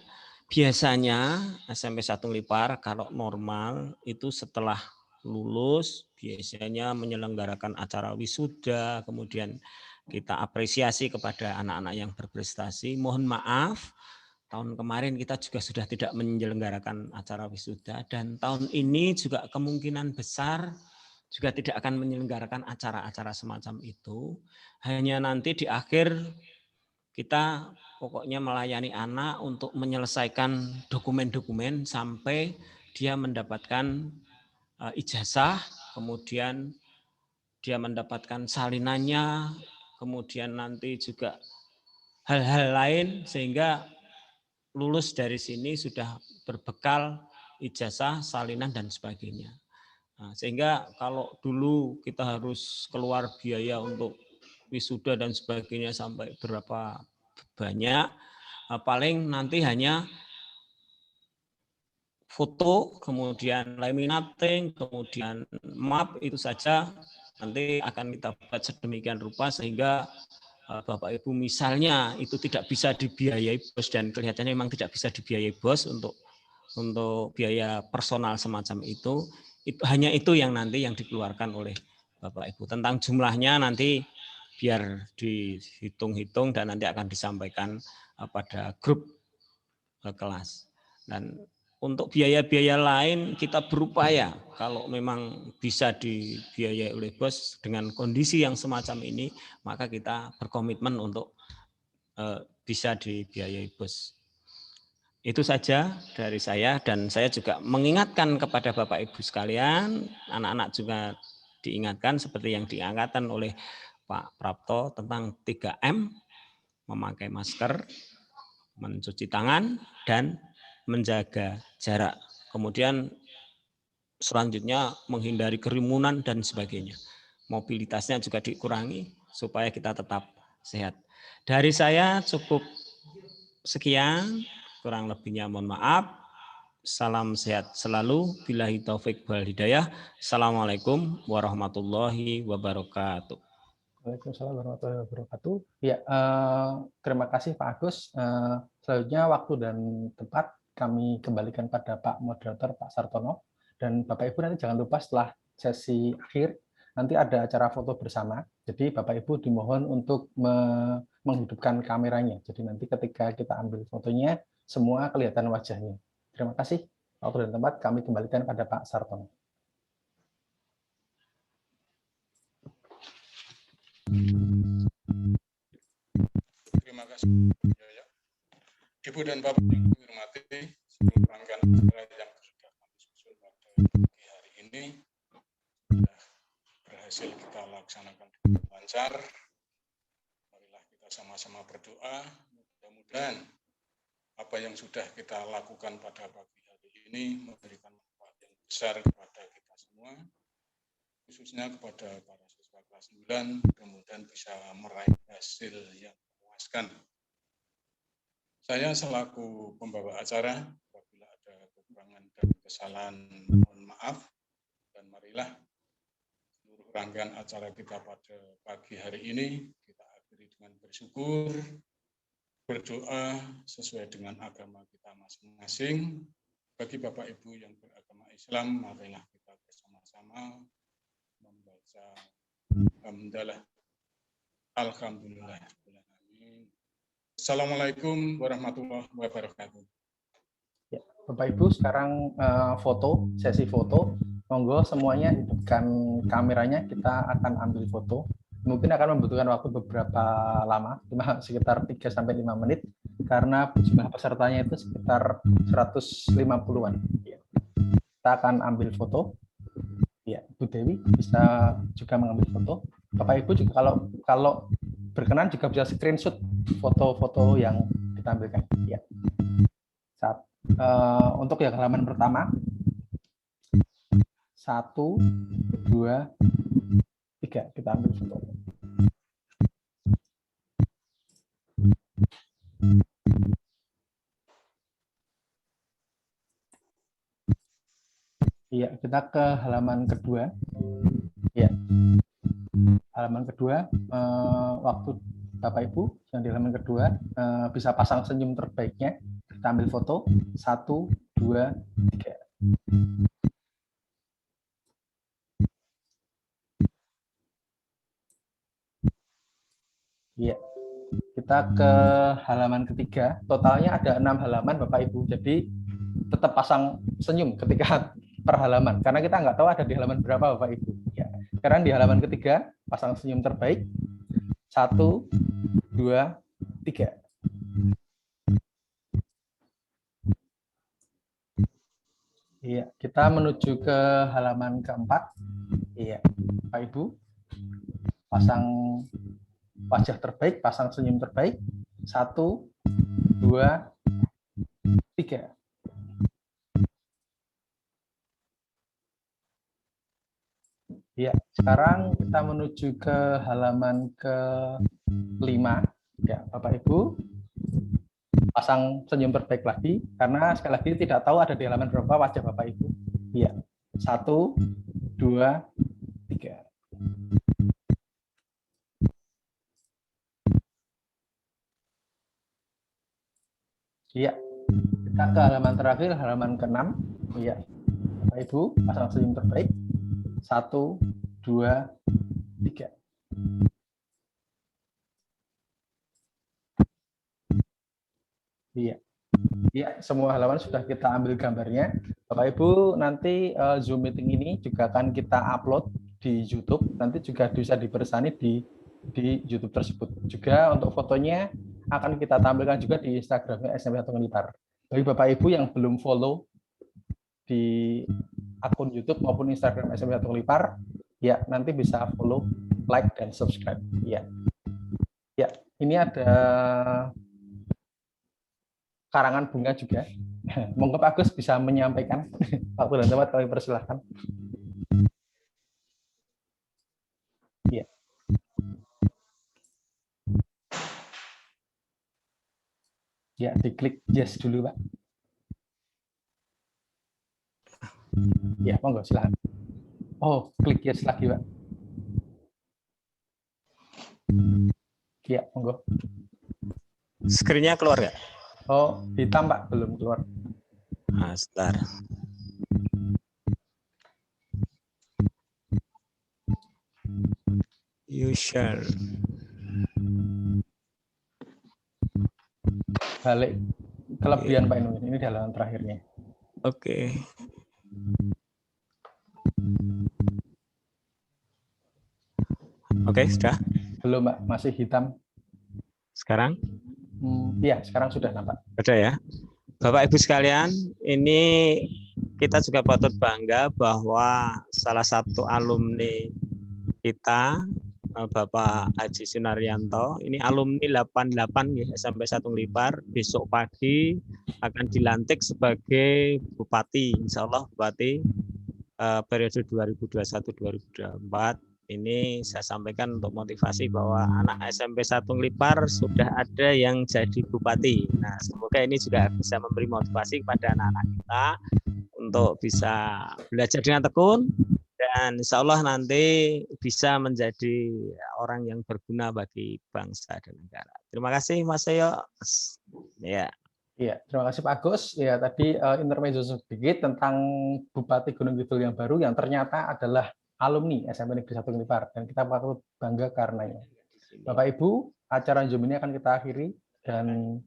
biasanya SMP 1 Lipar kalau normal itu setelah lulus biasanya menyelenggarakan acara wisuda, kemudian kita apresiasi kepada anak-anak yang berprestasi. Mohon maaf tahun kemarin kita juga sudah tidak menyelenggarakan acara wisuda, dan tahun ini juga kemungkinan besar juga tidak akan menyelenggarakan acara-acara semacam itu. Hanya nanti di akhir kita pokoknya melayani anak untuk menyelesaikan dokumen-dokumen sampai dia mendapatkan ijazah, kemudian dia mendapatkan salinannya, kemudian nanti juga hal-hal lain sehingga lulus dari sini sudah berbekal ijazah, salinan, dan sebagainya. Nah, sehingga kalau dulu kita harus keluar biaya untuk wisuda dan sebagainya sampai berapa banyak, paling nanti hanya foto, kemudian laminating, kemudian map, itu saja nanti akan kita buat sedemikian rupa sehingga Bapak Ibu misalnya itu tidak bisa dibiayai bos, dan kelihatannya memang tidak bisa dibiayai bos untuk biaya personal semacam itu hanya itu yang nanti yang dikeluarkan oleh Bapak Ibu. Tentang jumlahnya nanti biar dihitung-hitung dan nanti akan disampaikan pada grup kelas. Dan untuk biaya-biaya lain kita berupaya kalau memang bisa dibiayai oleh bos dengan kondisi yang semacam ini, maka kita berkomitmen untuk bisa dibiayai bos. Itu saja dari saya, dan saya juga mengingatkan kepada Bapak Ibu sekalian, anak-anak juga diingatkan seperti yang diangkatkan oleh Pak Prapto tentang 3M, memakai masker, mencuci tangan, dan menjaga jarak. Kemudian selanjutnya menghindari kerumunan dan sebagainya. Mobilitasnya juga dikurangi supaya kita tetap sehat. Dari saya cukup sekian, kurang lebihnya mohon maaf. Salam sehat selalu. Billahi taufik wal hidayah. Assalamualaikum warahmatullahi wabarakatuh. Waalaikumsalam warahmatullahi wabarakatuh. Ya, terima kasih Pak Agus. Selanjutnya waktu dan tempat kami kembalikan pada Pak Moderator Pak Sartono, dan Bapak Ibu nanti jangan lupa setelah sesi akhir nanti ada acara foto bersama. Jadi Bapak Ibu dimohon untuk menghidupkan kameranya. Jadi nanti ketika kita ambil fotonya semua kelihatan wajahnya. Terima kasih. Waktu dan tempat kami kembalikan pada Pak Sartono. Terima kasih. Ibu dan Bapak yang kami hormati, seluruh rangkaian acara yang sudah kami susun pada pagi hari ini sudah berhasil kita laksanakan dengan lancar. Marilah kita sama-sama berdoa, mudah-mudahan apa yang sudah kita lakukan pada pagi hari ini memberikan manfaat yang besar kepada kita semua, khususnya kepada para siswa kelas 9, mudah-mudahan bisa meraih hasil yang memuaskan. Saya selaku pembawa acara, apabila ada kekurangan dan kesalahan, mohon maaf, dan marilah seluruh rangkaian acara kita pada pagi hari ini kita akhiri dengan bersyukur, berdoa sesuai dengan agama kita masing-masing. Bagi Bapak Ibu yang beragama Islam, marilah kita bersama-sama membaca hamdalah. Alhamdulillah. Assalamualaikum warahmatullahi wabarakatuh. Ya, Bapak Ibu sekarang foto, sesi foto. Monggo semuanya hidupkan kameranya, kita akan ambil foto. Mungkin akan membutuhkan waktu beberapa lama, cuma sekitar 3-5 menit, karena jumlah pesertanya itu sekitar 150-an. Ya. Kita akan ambil foto. Ya, Bu Dewi bisa juga mengambil foto. Bapak Ibu juga kalau berkenan juga bisa screenshot foto-foto yang kita ambilkan. Ya. Untuk yang halaman pertama, 1, 2, 3 kita ambil foto. Iya, kita ke halaman kedua. Ya, halaman kedua. Waktu Bapak Ibu yang di halaman kedua bisa pasang senyum terbaiknya. Kita ambil foto. 1, 2, 3. Iya, kita kita ke halaman ketiga. Totalnya ada 6 halaman Bapak Ibu. Jadi tetap pasang senyum ketika per halaman. Karena kita nggak tahu ada di halaman berapa Bapak Ibu. Ya. Sekarang di halaman ketiga, pasang senyum terbaik. 1, 2, 3. Iya, kita menuju ke halaman keempat. Iya, Pak Ibu, pasang wajah terbaik, pasang senyum terbaik. 1, 2, 3. Iya, sekarang kita menuju ke halaman ke-5. Ya, Bapak Ibu, pasang senyum terbaik lagi, karena sekali lagi tidak tahu ada di halaman berapa wajah Bapak Ibu. Iya, 1, 2, 3. Iya, kita ke halaman terakhir, halaman ke-6. Iya, Bapak Ibu, pasang senyum terbaik. 1, 2, 3. Iya. Ya, semua halaman sudah kita ambil gambarnya. Bapak Ibu, nanti Zoom meeting ini juga akan kita upload di YouTube. Nanti juga bisa dipersani di YouTube tersebut. Juga untuk fotonya akan kita tampilkan juga di Instagramnya SMP 1 Ngelipar. Bagi Bapak Ibu yang belum follow di akun YouTube maupun Instagram SMP 1 Ngelipar, ya nanti bisa follow, like, dan subscribe. Ya, ya ini ada karangan bunga juga. Monggo Pak Agus bisa menyampaikan. Waktu dan tempat kami persilahkan. Ya. Ya, diklik yes dulu, Pak. Ya, monggo silakan. Oh, klik yes lagi, Pak. Ya, monggo. Screen-nya keluar nggak? Oh, hitam Pak, belum keluar. Nah, sebentar. You share. Balik kelebihan Pak Inung, ini di halaman terakhirnya. Oke. Oke, sudah? Belum Pak, masih hitam. Sekarang? Iya, sekarang sudah nampak. Ada ya. Bapak Ibu sekalian, ini kita juga patut bangga bahwa salah satu alumni kita, Bapak Haji Sunaryanto, ini alumni 88 ya, sampai 1 Ngelipar, besok pagi akan dilantik sebagai Bupati, insya Allah Bupati periode 2021-2024. Ini saya sampaikan untuk motivasi bahwa anak SMP 1 Ngelipar sudah ada yang jadi bupati. Nah, semoga ini juga bisa memberi motivasi kepada anak-anak kita untuk bisa belajar dengan tekun dan insya Allah nanti bisa menjadi orang yang berguna bagi bangsa dan negara. Terima kasih Mas Seyo. Ya. Iya, terima kasih Pak Agus. Ya, tadi intermezzo sedikit tentang Bupati Gunung Kidul yang baru yang ternyata adalah alumni SMP Negeri 1 Ngelipar dan kita patut bangga karenanya. Bapak Ibu, acara Zoom ini akan kita akhiri dan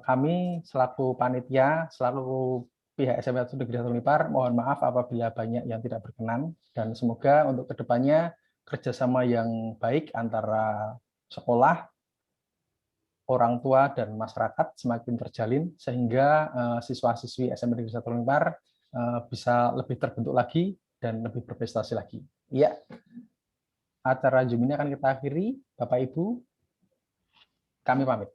kami selaku panitia, selaku pihak SMP Negeri 1 Ngelipar, mohon maaf apabila banyak yang tidak berkenan dan semoga untuk kedepannya kerjasama yang baik antara sekolah, orang tua dan masyarakat semakin terjalin sehingga siswa-siswi SMP Negeri 1 Ngelipar bisa lebih terbentuk lagi dan lebih berprestasi lagi. Iya, acara Zoom ini akan kita akhiri. Bapak Ibu, kami pamit.